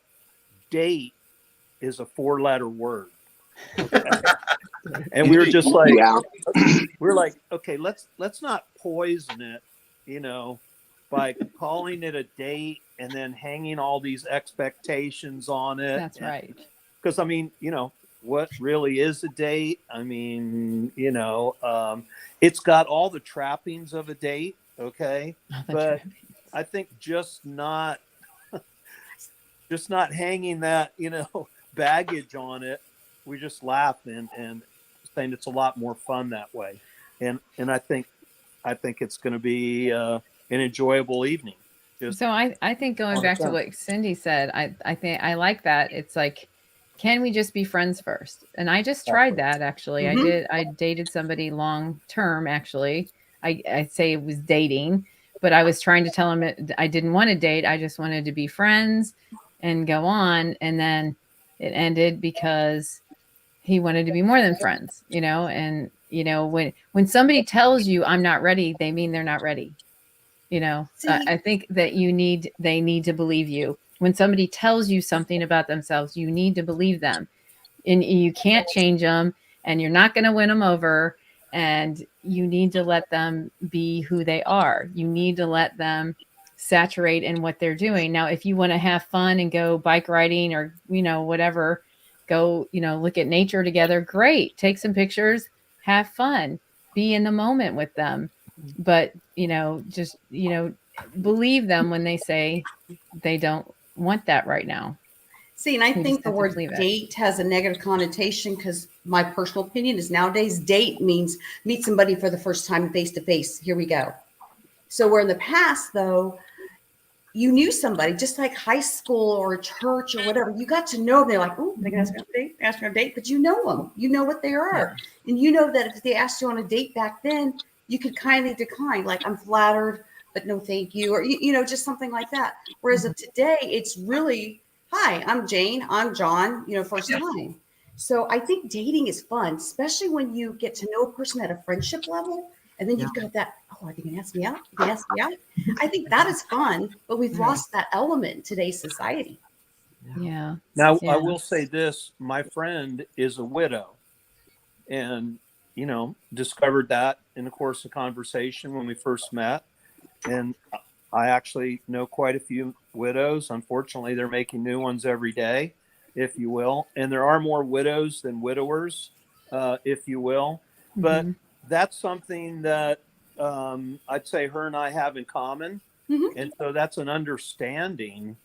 date is a 4-letter word. Okay. And we were just like, we're like, okay, let's not poison it, by calling it a date and then hanging all these expectations on it. That's right. Because I mean, what really is a date? I mean, it's got all the trappings of a date, okay? But I think just not hanging that, baggage on it. We just laugh and saying it's a lot more fun that way. And I think it's going to be an enjoyable evening. So I think going back to what Cindy said, I think I like that. It's like, can we just be friends first? And I just tried that, actually. I dated somebody long term, actually. I'd say it was dating, but I was trying to tell him I didn't want to date. I just wanted to be friends and go on. And then it ended because he wanted to be more than friends, and, when somebody tells you I'm not ready, they mean they're not ready. I think that they need to believe you. When somebody tells you something about themselves, you need to believe them, and you can't change them, and you're not going to win them over, and you need to let them be who they are. You need to let them saturate in what they're doing. Now, if you want to have fun and go bike riding or, whatever, go, look at nature together, great. Take some pictures, have fun, be in the moment with them. But, just, believe them when they say they don't want that right now. See, and I think the word date has a negative connotation because my personal opinion is nowadays date means meet somebody for the first time face to face. Here we go. So where in the past, though, you knew somebody just like high school or church or whatever. You got to know them. They're like, oh, they're going to ask me on a date, but you know them. You know what they are. Yeah. And you know that if they asked you on a date back then, you could kindly decline, like, I'm flattered, but no thank you, or, just something like that. Whereas of today, it's really, hi, I'm Jane, I'm John, first time. So I think dating is fun, especially when you get to know a person at a friendship level. And then you've got that, oh, are they going to ask me out? They ask me out. I think that is fun, but we've lost that element in today's society. Yeah. Now, Yeah. I will say this, my friend is a widow, and, discovered that in the course of conversation when we first met. And I actually know quite a few widows. Unfortunately, they're making new ones every day, if you will. And there are more widows than widowers, if you will. But that's something that I'd say her and I have in common. And so that's an understanding,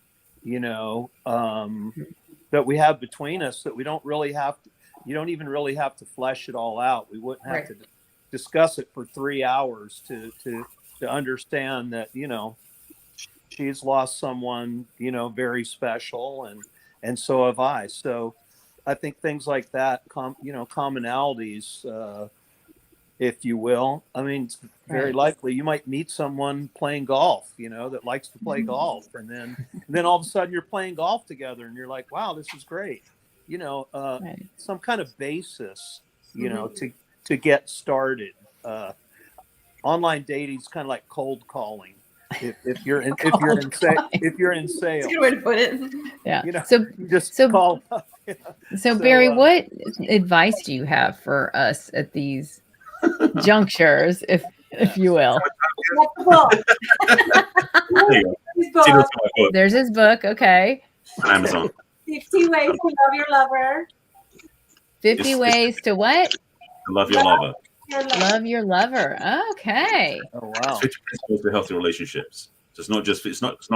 that we have between us, that we don't really have to, you don't even really have to flesh it all out. We wouldn't have to discuss it for 3 hours to understand that, she's lost someone, very special, and so have I. So I think things like that, commonalities, if you will. I mean, it's very likely you might meet someone playing golf, that likes to play golf, and then all of a sudden you're playing golf together, and you're like, wow, this is great. Some kind of basis, to get started. Online dating is kind of like cold calling. If you're in sales, Good way to put it. Yeah. Call. So Barry, what advice do you have for us at these junctures, if you will? There's his book. Okay. Amazon. 50 ways to love your lover. 50 ways to what? Love your lover. Love your lover. Okay. Oh wow. 50 principles to healthy relationships. So it's not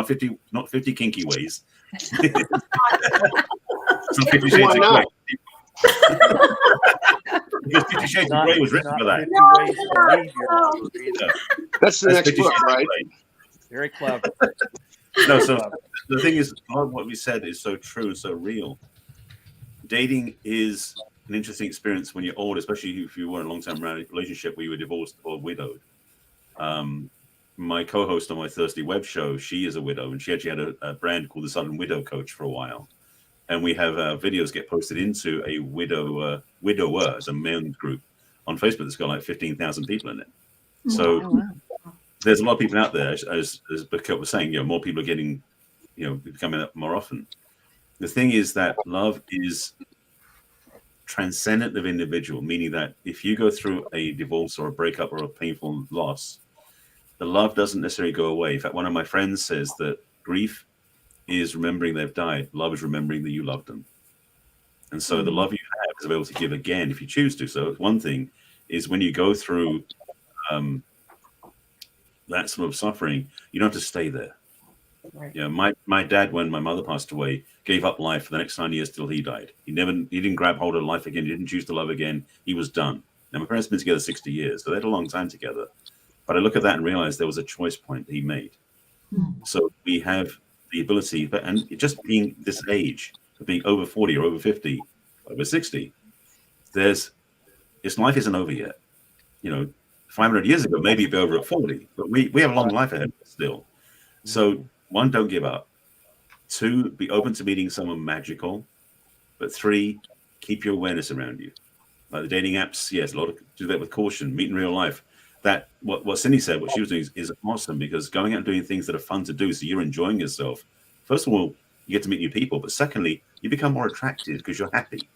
50 kinky ways. It's not 50 shades of grey. Because 50 Shades of Grey was written for that. That's the next book, right? Very clever. No, so the thing is, a lot of what we said is so true and so real. Dating is an interesting experience when you're old, especially if you were in a long-term relationship where you were divorced or widowed. My co-host on my Thursday web show, she is a widow, and she actually had a brand called the Southern Widow Coach for a while. And we have videos get posted into a widower as a men's group on Facebook that's got like 15,000 people in it. So there's a lot of people out there, as Bukert was saying, more people are getting, becoming up more often. The thing is that love is transcendent of individual, meaning that if you go through a divorce or a breakup or a painful loss, the love doesn't necessarily go away. In fact, one of my friends says that grief is remembering they've died. Love is remembering that you loved them. And so the love you have is able to give again if you choose to. So one thing is when you go through that sort of suffering, you don't have to stay there. Right. My dad, when my mother passed away, gave up life for the next 9 years till he died. He didn't grab hold of life again. He didn't choose to love again. He was done. Now my parents have been together 60 years, so they had a long time together. But I look at that and realize there was a choice point that he made. So we have the ability, and just being this age, of being over 40 or over 50, over 60, life isn't over yet. 500 years ago, maybe it'd be over at 40, but we have a long life ahead still. So 1, don't give up. 2, be open to meeting someone magical. But 3, keep your awareness around you. Like the dating apps, yes, a lot of do that with caution, meet in real life. That what Cindy said, what she was doing is awesome, because going out and doing things that are fun to do, so you're enjoying yourself. First of all, you get to meet new people, but secondly, you become more attractive because you're happy.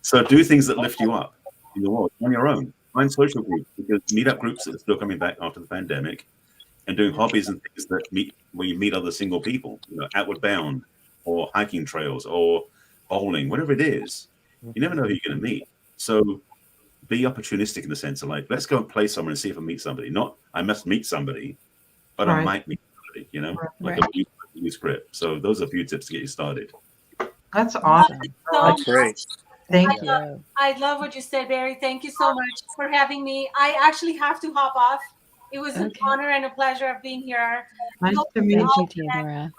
So do things that lift you up in the world on your own. Find social groups, because meetup groups that are still coming back after the pandemic, and doing hobbies and things where you meet other single people, Outward Bound or hiking trails or bowling, whatever it is. You never know who you're going to meet. So be opportunistic in the sense of like, let's go and play somewhere and see if I meet somebody. Not I must meet somebody, but I might meet somebody, like a new script. So those are a few tips to get you started. That's awesome. That's great. Thank you. I love what you said, Barry. Thank you so much for having me. I actually have to hop off. It was an honor and a pleasure of being here. Nice to meet you. Thank you, Theodora.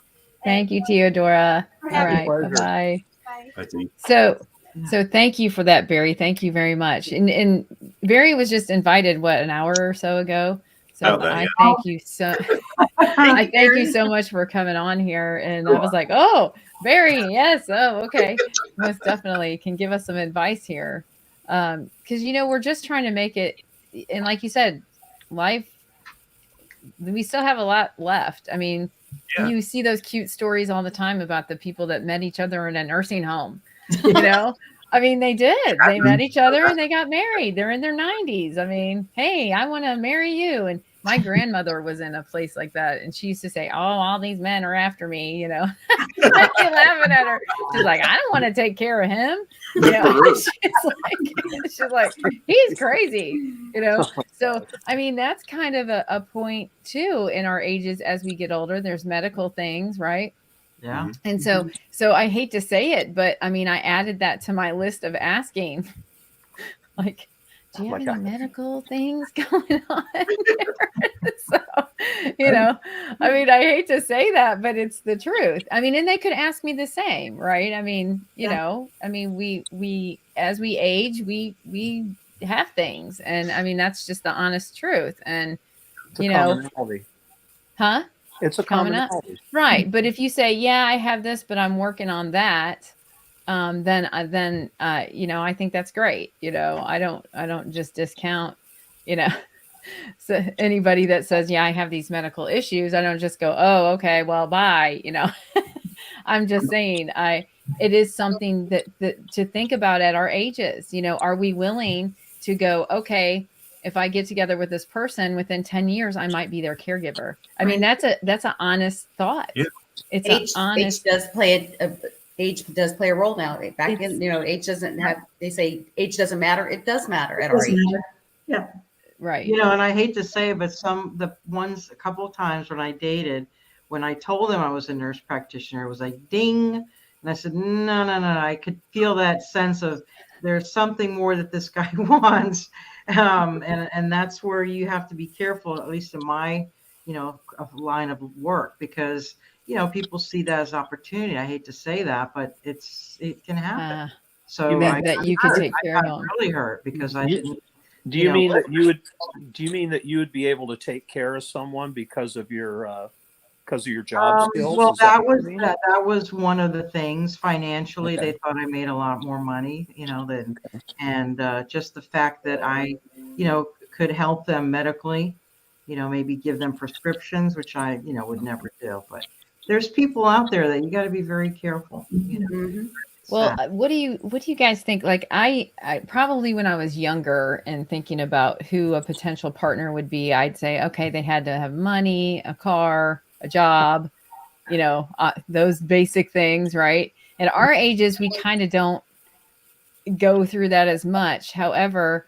Thank you, Theodora. All right. Bye-bye. Bye. I think. So So thank you for that, Barry. Thank you very much. And Barry was just invited, what, an hour or so ago? So About that, I yeah. thank you so I thank you so much for coming on here. And I was like, oh, Barry, yes. Oh, okay. Most definitely can give us some advice here. Because we're just trying to make it, and like you said, life, we still have a lot left. I mean, Yeah. you see those cute stories all the time about the people that met each other in a nursing home. You know, I mean, they did. They met each other and they got married. They're in their 90s. I mean, hey, I want to marry you. And my grandmother was in a place like that. And she used to say, oh, all these men are after me, I'd be laughing at her. She's like, I don't want to take care of him. She's like, he's crazy, So, I mean, that's kind of a point too in our ages as we get older. There's medical things, right? Yeah. And so I hate to say it, but I mean, I added that to my list of asking, like, do you have any medical things going on there? So, I mean, I hate to say that, but it's the truth. I mean, and they could ask me the same, right? I mean, we as we age, we have things, and I mean, that's just the honest truth. And It's a commonality. Huh? It's a commonality. Right. But if you say, yeah, I have this, but I'm working on that, then I think that's great. I don't just discount, so anybody that says, yeah, I have these medical issues. I don't just go, oh, okay, well, bye. I'm just saying, it is something that to think about at our ages. Are we willing to go, okay, if I get together with this person within 10 years, I might be their caregiver. I mean, that's an honest thought. Yeah. It's age, honest. Age does play a role now. Back in, age doesn't have, they say age doesn't matter. It does matter at our age. Yeah. Right. And I hate to say it, but a couple of times when I dated, when I told them I was a nurse practitioner, it was like, ding. And I said, no. I could feel that sense of there's something more that this guy wants. And that's where you have to be careful, at least in my, line of work, because, people see that as opportunity. I hate to say that, but it can happen. So you meant that you could take care of them. Really hurt because I didn't. Do you mean that you would be able to take care of someone because of your job skills? Well, that was one of the things. Financially, they thought I made a lot more money, and just the fact that I, could help them medically, maybe give them prescriptions, which I, would never do. But there's people out there that you got to be very careful. Well, what do you guys think? Like I probably when I was younger and thinking about who a potential partner would be, I'd say, okay, they had to have money, a car, a job, those basic things, right? At our ages, we kind of don't go through that as much. However,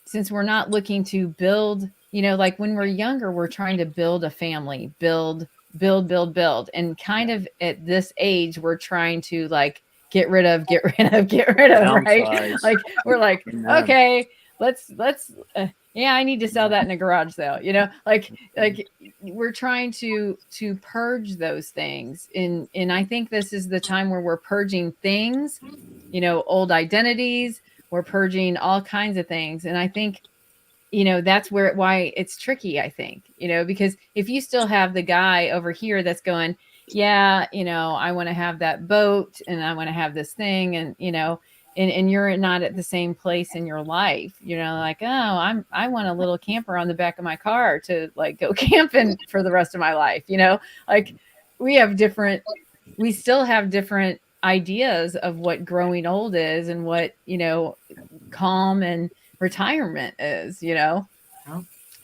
since we're not looking to build, like when we're younger, we're trying to build a family, build. And kind of at this age, we're trying to like get rid of, right? Like we're like, okay, let's I need to sell that in a garage sale, like we're trying to purge those things. And I think this is the time where we're purging things, old identities, we're purging all kinds of things. And I think that's why it's tricky, I think, because if you still have the guy over here that's going, yeah, I want to have that boat and I want to have this thing. And, and you're not at the same place in your life, like, oh, I want a little camper on the back of my car to like go camping for the rest of my life. Like we still have different ideas of what growing old is and what, calm and retirement is,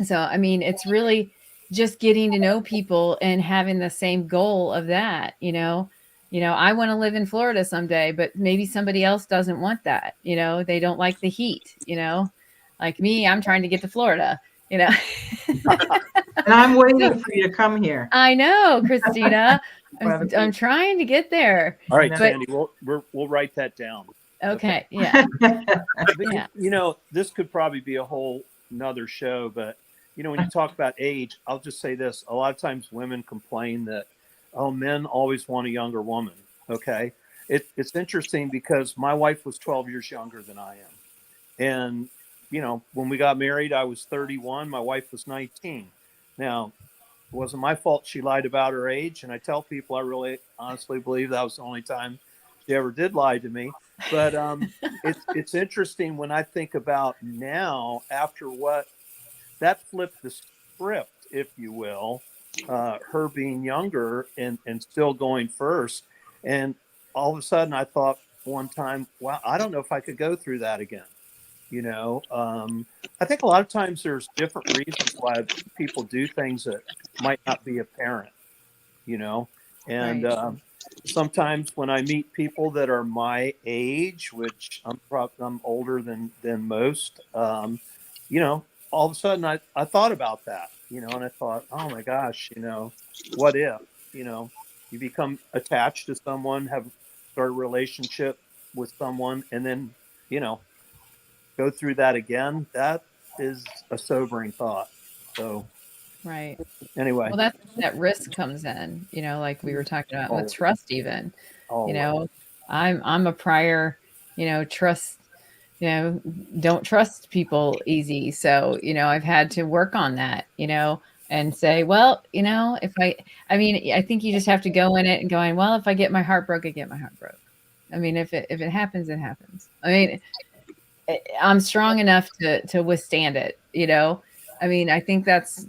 So, I mean, it's really just getting to know people and having the same goal of that, I want to live in Florida someday, but maybe somebody else doesn't want that. They don't like the heat, like me, I'm trying to get to Florida, And I'm waiting for you to come here. I know, Christina. I'm trying to get there. All right, Sandy, we'll write that down. Okay. Yeah. But, this could probably be a whole nother show, but when you talk about age, I'll just say this. A lot of times women complain that, oh, men always want a younger woman. Okay. it's interesting because my wife was 12 years younger than I am. And, you know, when we got married, I was 31. My wife was 19. Now, it wasn't my fault she lied about her age. And I tell people I really honestly believe that was the only time she ever did lie to me. But it's interesting when I think about now, after what that flipped the script, if you will, her being younger and still going first. And all of a sudden I thought one time, wow, I don't know if I could go through that again. You know, I think a lot of times there's different reasons why people do things that might not be apparent, you know, and sometimes when I meet people that are my age, which I'm older than most, you know, all of a sudden I thought about that, you know, and I thought, oh my gosh, you know, what if, you know, you become attached to someone, have start a relationship with someone, and then, you know, go through that again. That is a sobering thought. So, Right. anyway, Well, that risk comes in, you know, like we were talking about with trust even. You know, I'm a prior, you know, trust, you know, don't trust people easy. So, you know, I've had to work on that, you know, and say, well, you know, if I mean, I think you just have to go in it and going, well, if I get my heart broke, I get my heart broke. I mean, if it happens, it happens. I mean, I'm strong enough to withstand it, you know. I mean, I think that's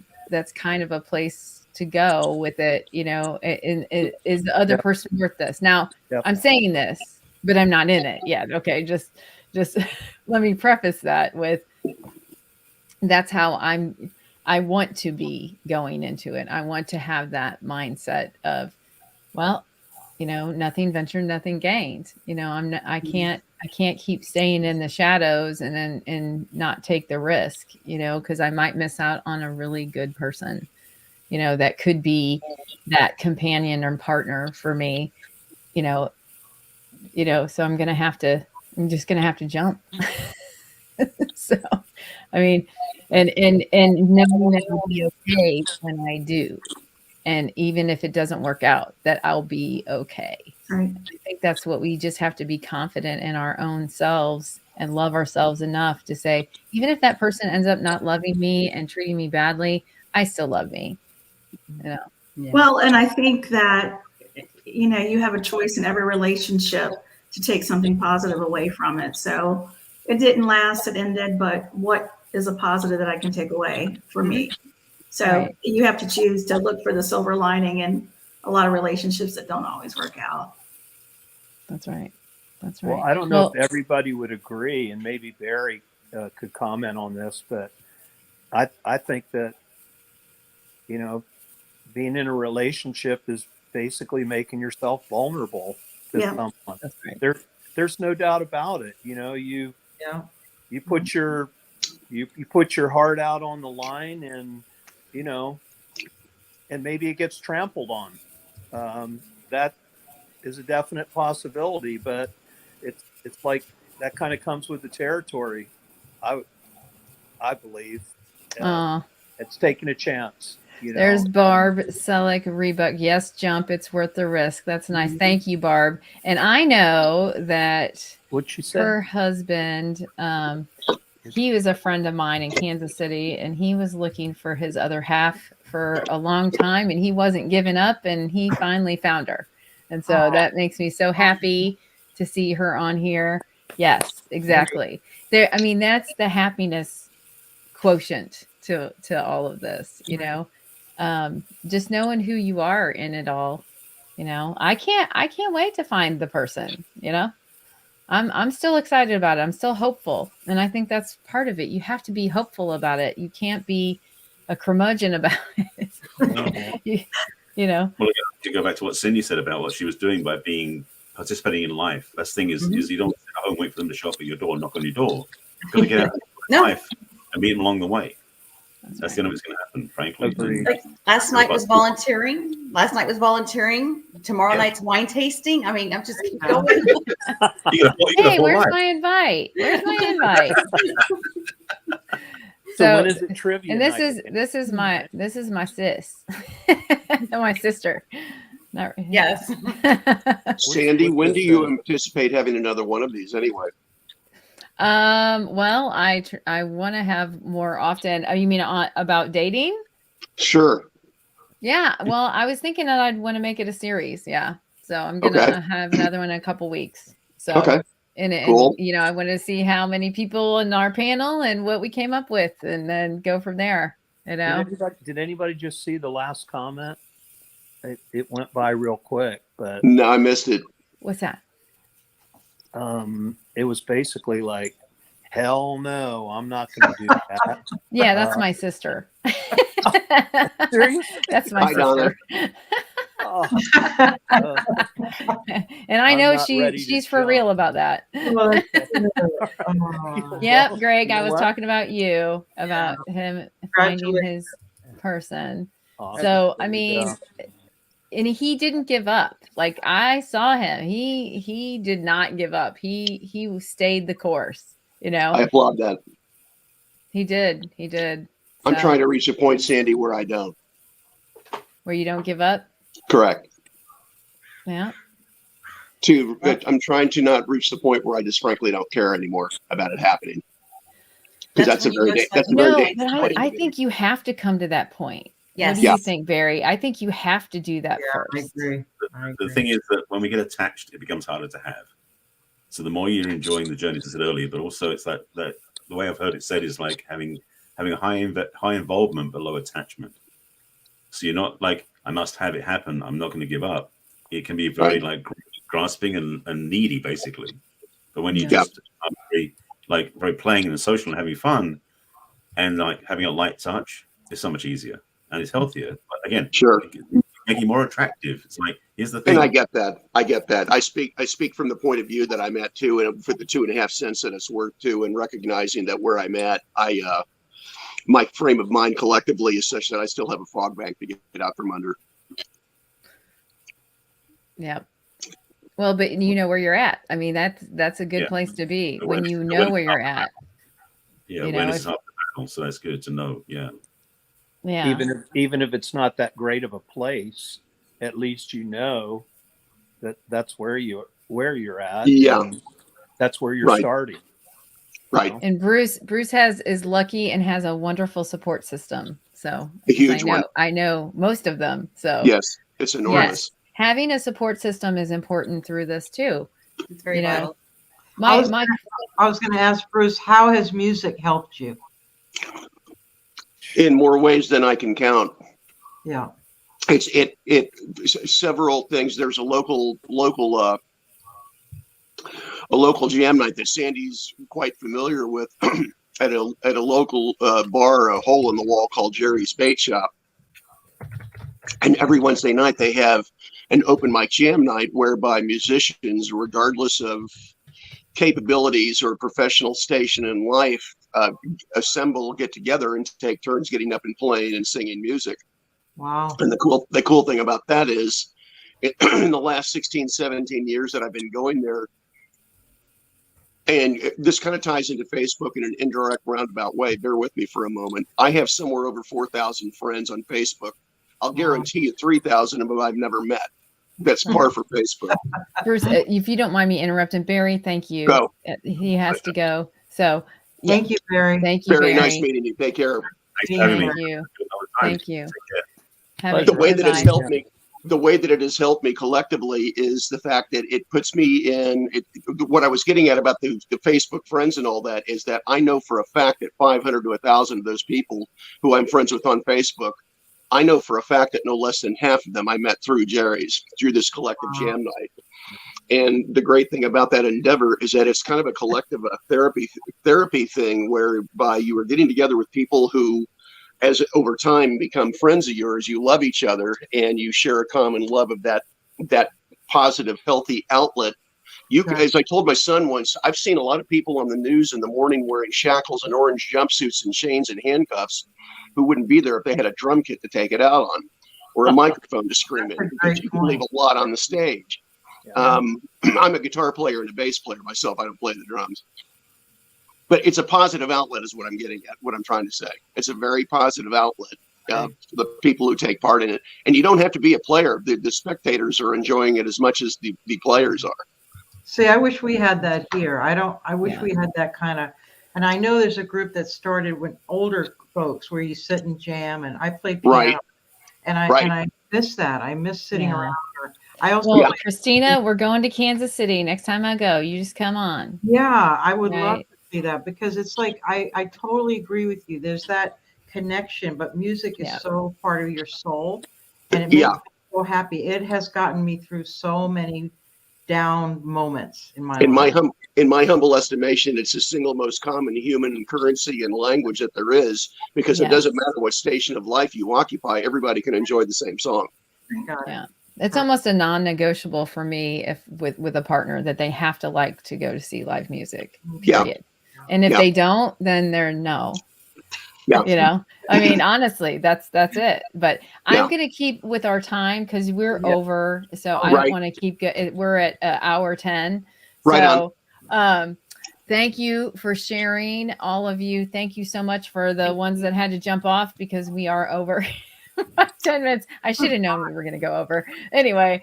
kind of a place to go with it, you know. And is the other person worth this? Now, I'm saying this, but I'm not in it yet. Okay, just let me preface that with that's how I want to be going into it. I want to have that mindset of, well, you know, nothing ventured, nothing gained. You know, I can't keep staying in the shadows and not take the risk, you know, because I might miss out on a really good person, you know, that could be that companion or partner for me, you know, so I'm just gonna have to jump. So, I mean, and knowing that I'll be okay when I do. And even if it doesn't work out, that I'll be okay. Right. I think that's what we just have to be confident in our own selves and love ourselves enough to say, even if that person ends up not loving me and treating me badly, I still love me. You know? Yeah. Well, and I think that, you know, you have a choice in every relationship to take something positive away from it. So it didn't last, it ended, but what is a positive that I can take away for me? So you have to choose to look for the silver lining in a lot of relationships that don't always work out. That's right. That's right. Well, I don't know if everybody would agree, and maybe Barry could comment on this, but I think that, you know, being in a relationship is basically making yourself vulnerable to someone. That's right. There's no doubt about it. You know, you put your heart out on the line, and you know, and maybe it gets trampled on. That is a definite possibility, but it's like that kind of comes with the territory. I believe it's taking a chance. You know? There's Barb Selleck Rebuck. Yes, jump. It's worth the risk. That's nice. Thank you, Barb. And I know that her husband, he was a friend of mine in Kansas City, and he was looking for his other half for a long time, and he wasn't giving up, and he finally found her. And so that makes me so happy to see her on here. Yes, exactly. There, I mean, that's the happiness quotient to all of this, you know. Just knowing who you are in it all, you know. I can't wait to find the person, you know. I'm still excited about it. I'm still hopeful. And I think that's part of it. You have to be hopeful about it. You can't be a curmudgeon about it. you know. Well, to go back to what Cindy said about what she was doing by participating in life. That's the thing is you don't sit at home, wait for them to show up at your door and knock on your door. You've got to get out of life and meet them along the way. That's the only way it's going to happen, frankly. Like last night was volunteering. Tomorrow night's wine tasting. I mean, I'm just keep going. Hey, where's my invite? Where's my invite? So when is it trivia? And this is my sis, my sister. Not, Yes. Sandy, when do you anticipate having another one of these anyway? Well, I want to have more often. You mean about dating? Sure. Yeah. Well, I was thinking that I'd want to make it a series. Yeah. So I'm gonna have another one in a couple weeks. So Okay. And Cool. you know, I want to see how many people in our panel and what we came up with, and then go from there. You know. Did anybody just see the last comment? It went by real quick, but No, I missed it. What's that? It was basically like, hell no, I'm not going to do that. Yeah, that's my sister. Serious? That's my Hi, Donna. sister. Oh, And I I'm know not ready to she's for jump. real about that. Well, oh, Yep, Well, Greg, you I know was what? talking about you, about him finding his person. Awesome. So, I There you mean, go. and he didn't give up. Like, I saw him. He did not give up. He stayed the course, you know. I applaud that. He did. I'm So, trying to reach a point, Sandy, where I don't. where you don't give up. Correct. Yeah. I'm trying to not reach the point where I just frankly don't care anymore about it happening. Because that's a when you very just that's a let very No, dangerous but place to I be. think you have to come to that point. Yes. What do Yeah. you think, Barry? I think you have to do that I first. agree. The thing is that when we get attached, it becomes harder to have. So the more you're enjoying the journey, as I said earlier, but also it's that the way I've heard it said is like having a high involvement but low attachment. So you're not like, I must have it happen, I'm not going to give up. It can be very like grasping and needy, basically. But when you Yeah. just are very playing and social and having fun, and like having a light touch is so much easier and it's healthier. But again, Sure. make you more attractive. It's like, here's the thing. And I get that. I speak from the point of view that I'm at too, and for the 2.5 cents that it's worth too, and recognizing that where I'm at, my frame of mind collectively is such that I still have a fog bank to get out from under. Yeah. Well, but you know where you're at. I mean, that's a good Yeah. place to be when Awareness- you know awareness where you're of at. Yeah, You know, awareness if- is half the battle, so that's good to know. Yeah. Yeah. Even if it's not that great of a place, at least you know that that's where you're at. Yeah. and that's where you're Right. starting. Right. know? And Bruce is lucky and has a wonderful support system. So A huge one. I know most of them. So Yes, it's enormous. having a support system is important through this too. It's very You know, vital. I My was going to ask Bruce, how has music helped you? In more ways than I can count. Yeah. It's several things. There's a local jam night that Sandy's quite familiar with at a local bar, a hole in the wall called Jerry's Bait Shop. And every Wednesday night they have an open mic jam night whereby musicians, regardless of capabilities or professional station in life, assemble, get together, and take turns getting up and playing and singing music. Wow. And the cool thing about that is, in the last 16, 17 years that I've been going there, and this kind of ties into Facebook in an indirect roundabout way. Bear with me for a moment. I have somewhere over 4,000 friends on Facebook. I'll guarantee you 3,000 of them I've never met. That's par for Facebook. Bruce, if you don't mind me interrupting, Barry, thank you. Go. He has to go. So Thank you, Barry. thank you, Very Barry. nice meeting you. Take care. Thanks for having me. Thank you. Thank you. Take care. Have a The way that goodbye. it's helped me, the way that it has helped me collectively is the fact that it puts me in it. What I was getting at about the Facebook friends and all that is that I know for a fact that 500 to 1,000 of those people who I'm friends with on Facebook, I know for a fact that no less than half of them I met through this collective jam night. And the great thing about that endeavor is that it's kind of a collective therapy thing whereby you are getting together with people who, as over time become friends of yours, you love each other and you share a common love of that positive, healthy outlet. As I told my son once, I've seen a lot of people on the news in the morning wearing shackles and orange jumpsuits and chains and handcuffs who wouldn't be there if they had a drum kit to take it out on or a microphone to scream in, because you can leave a lot on the stage. I'm a guitar player and a bass player myself. I don't play the drums. But it's a positive outlet is what I'm getting at, what I'm trying to say. It's a very positive outlet. the people who take part in it. And you don't have to be a player. The spectators are enjoying it as much as the players are. See, I wish we had that here. I wish Yeah. we had that kind of, and I know there's a group that started with older folks where you sit and jam, and I play piano, Right. and I miss that. I miss sitting Yeah. around. I also, Well, Christina, we're going to Kansas City next time I go. You just come on. yeah, I would love Right. to see that, because it's like, I totally agree with you. There's that connection, but music is Yeah. so part of your soul, and it makes Yeah. me so happy. It has gotten me through so many down moments in my In life. my humble estimation, it's the single most common human currency and language that there is, because Yes. it doesn't matter what station of life you occupy, everybody can enjoy the same song. Yeah. It's almost a non-negotiable for me if with a partner that they have to like to go to see live music. Yeah. Period. And if Yeah. they don't, then they're no. Yeah. You know, I mean, honestly, that's it. But I'm Yeah. going to keep with our time because we're Yeah. over. So I Right. don't want to keep we're at hour 10. Right So thank you for sharing, all of you. Thank you so much for the ones that had to jump off because we are over 10 minutes. I should have known we were going to go over. Anyway,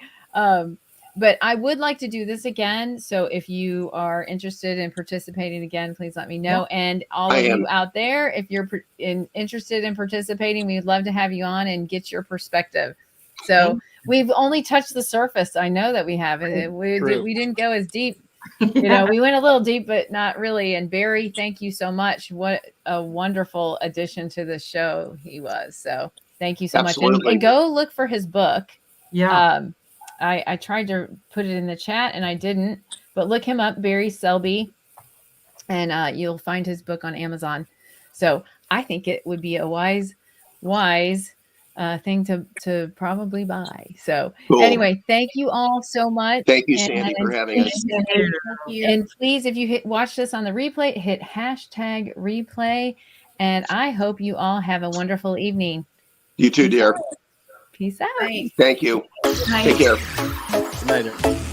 but I would like to do this again. So if you are interested in participating again, please let me know. And all I of am. you out there, if you're interested in participating, we'd love to have you on and get your perspective. So we've only touched the surface. I know that we have. We didn't go as deep. You know, we went a little deep, but not really. And Barry, thank you so much. What a wonderful addition to the show he was. So thank you so Absolutely. much. And go look for his book. Yeah. I tried to put it in the chat and I didn't, but look him up, Barry Selby, and you'll find his book on Amazon. So I think it would be a wise thing to probably buy. So Cool. anyway, thank you all so much. Thank you, Sandy, for having us. And please, if you watch this on the replay, hit #replay. And I hope you all have a wonderful evening. You too, dear. Peace out. Thank you. Take care. Good night, everyone.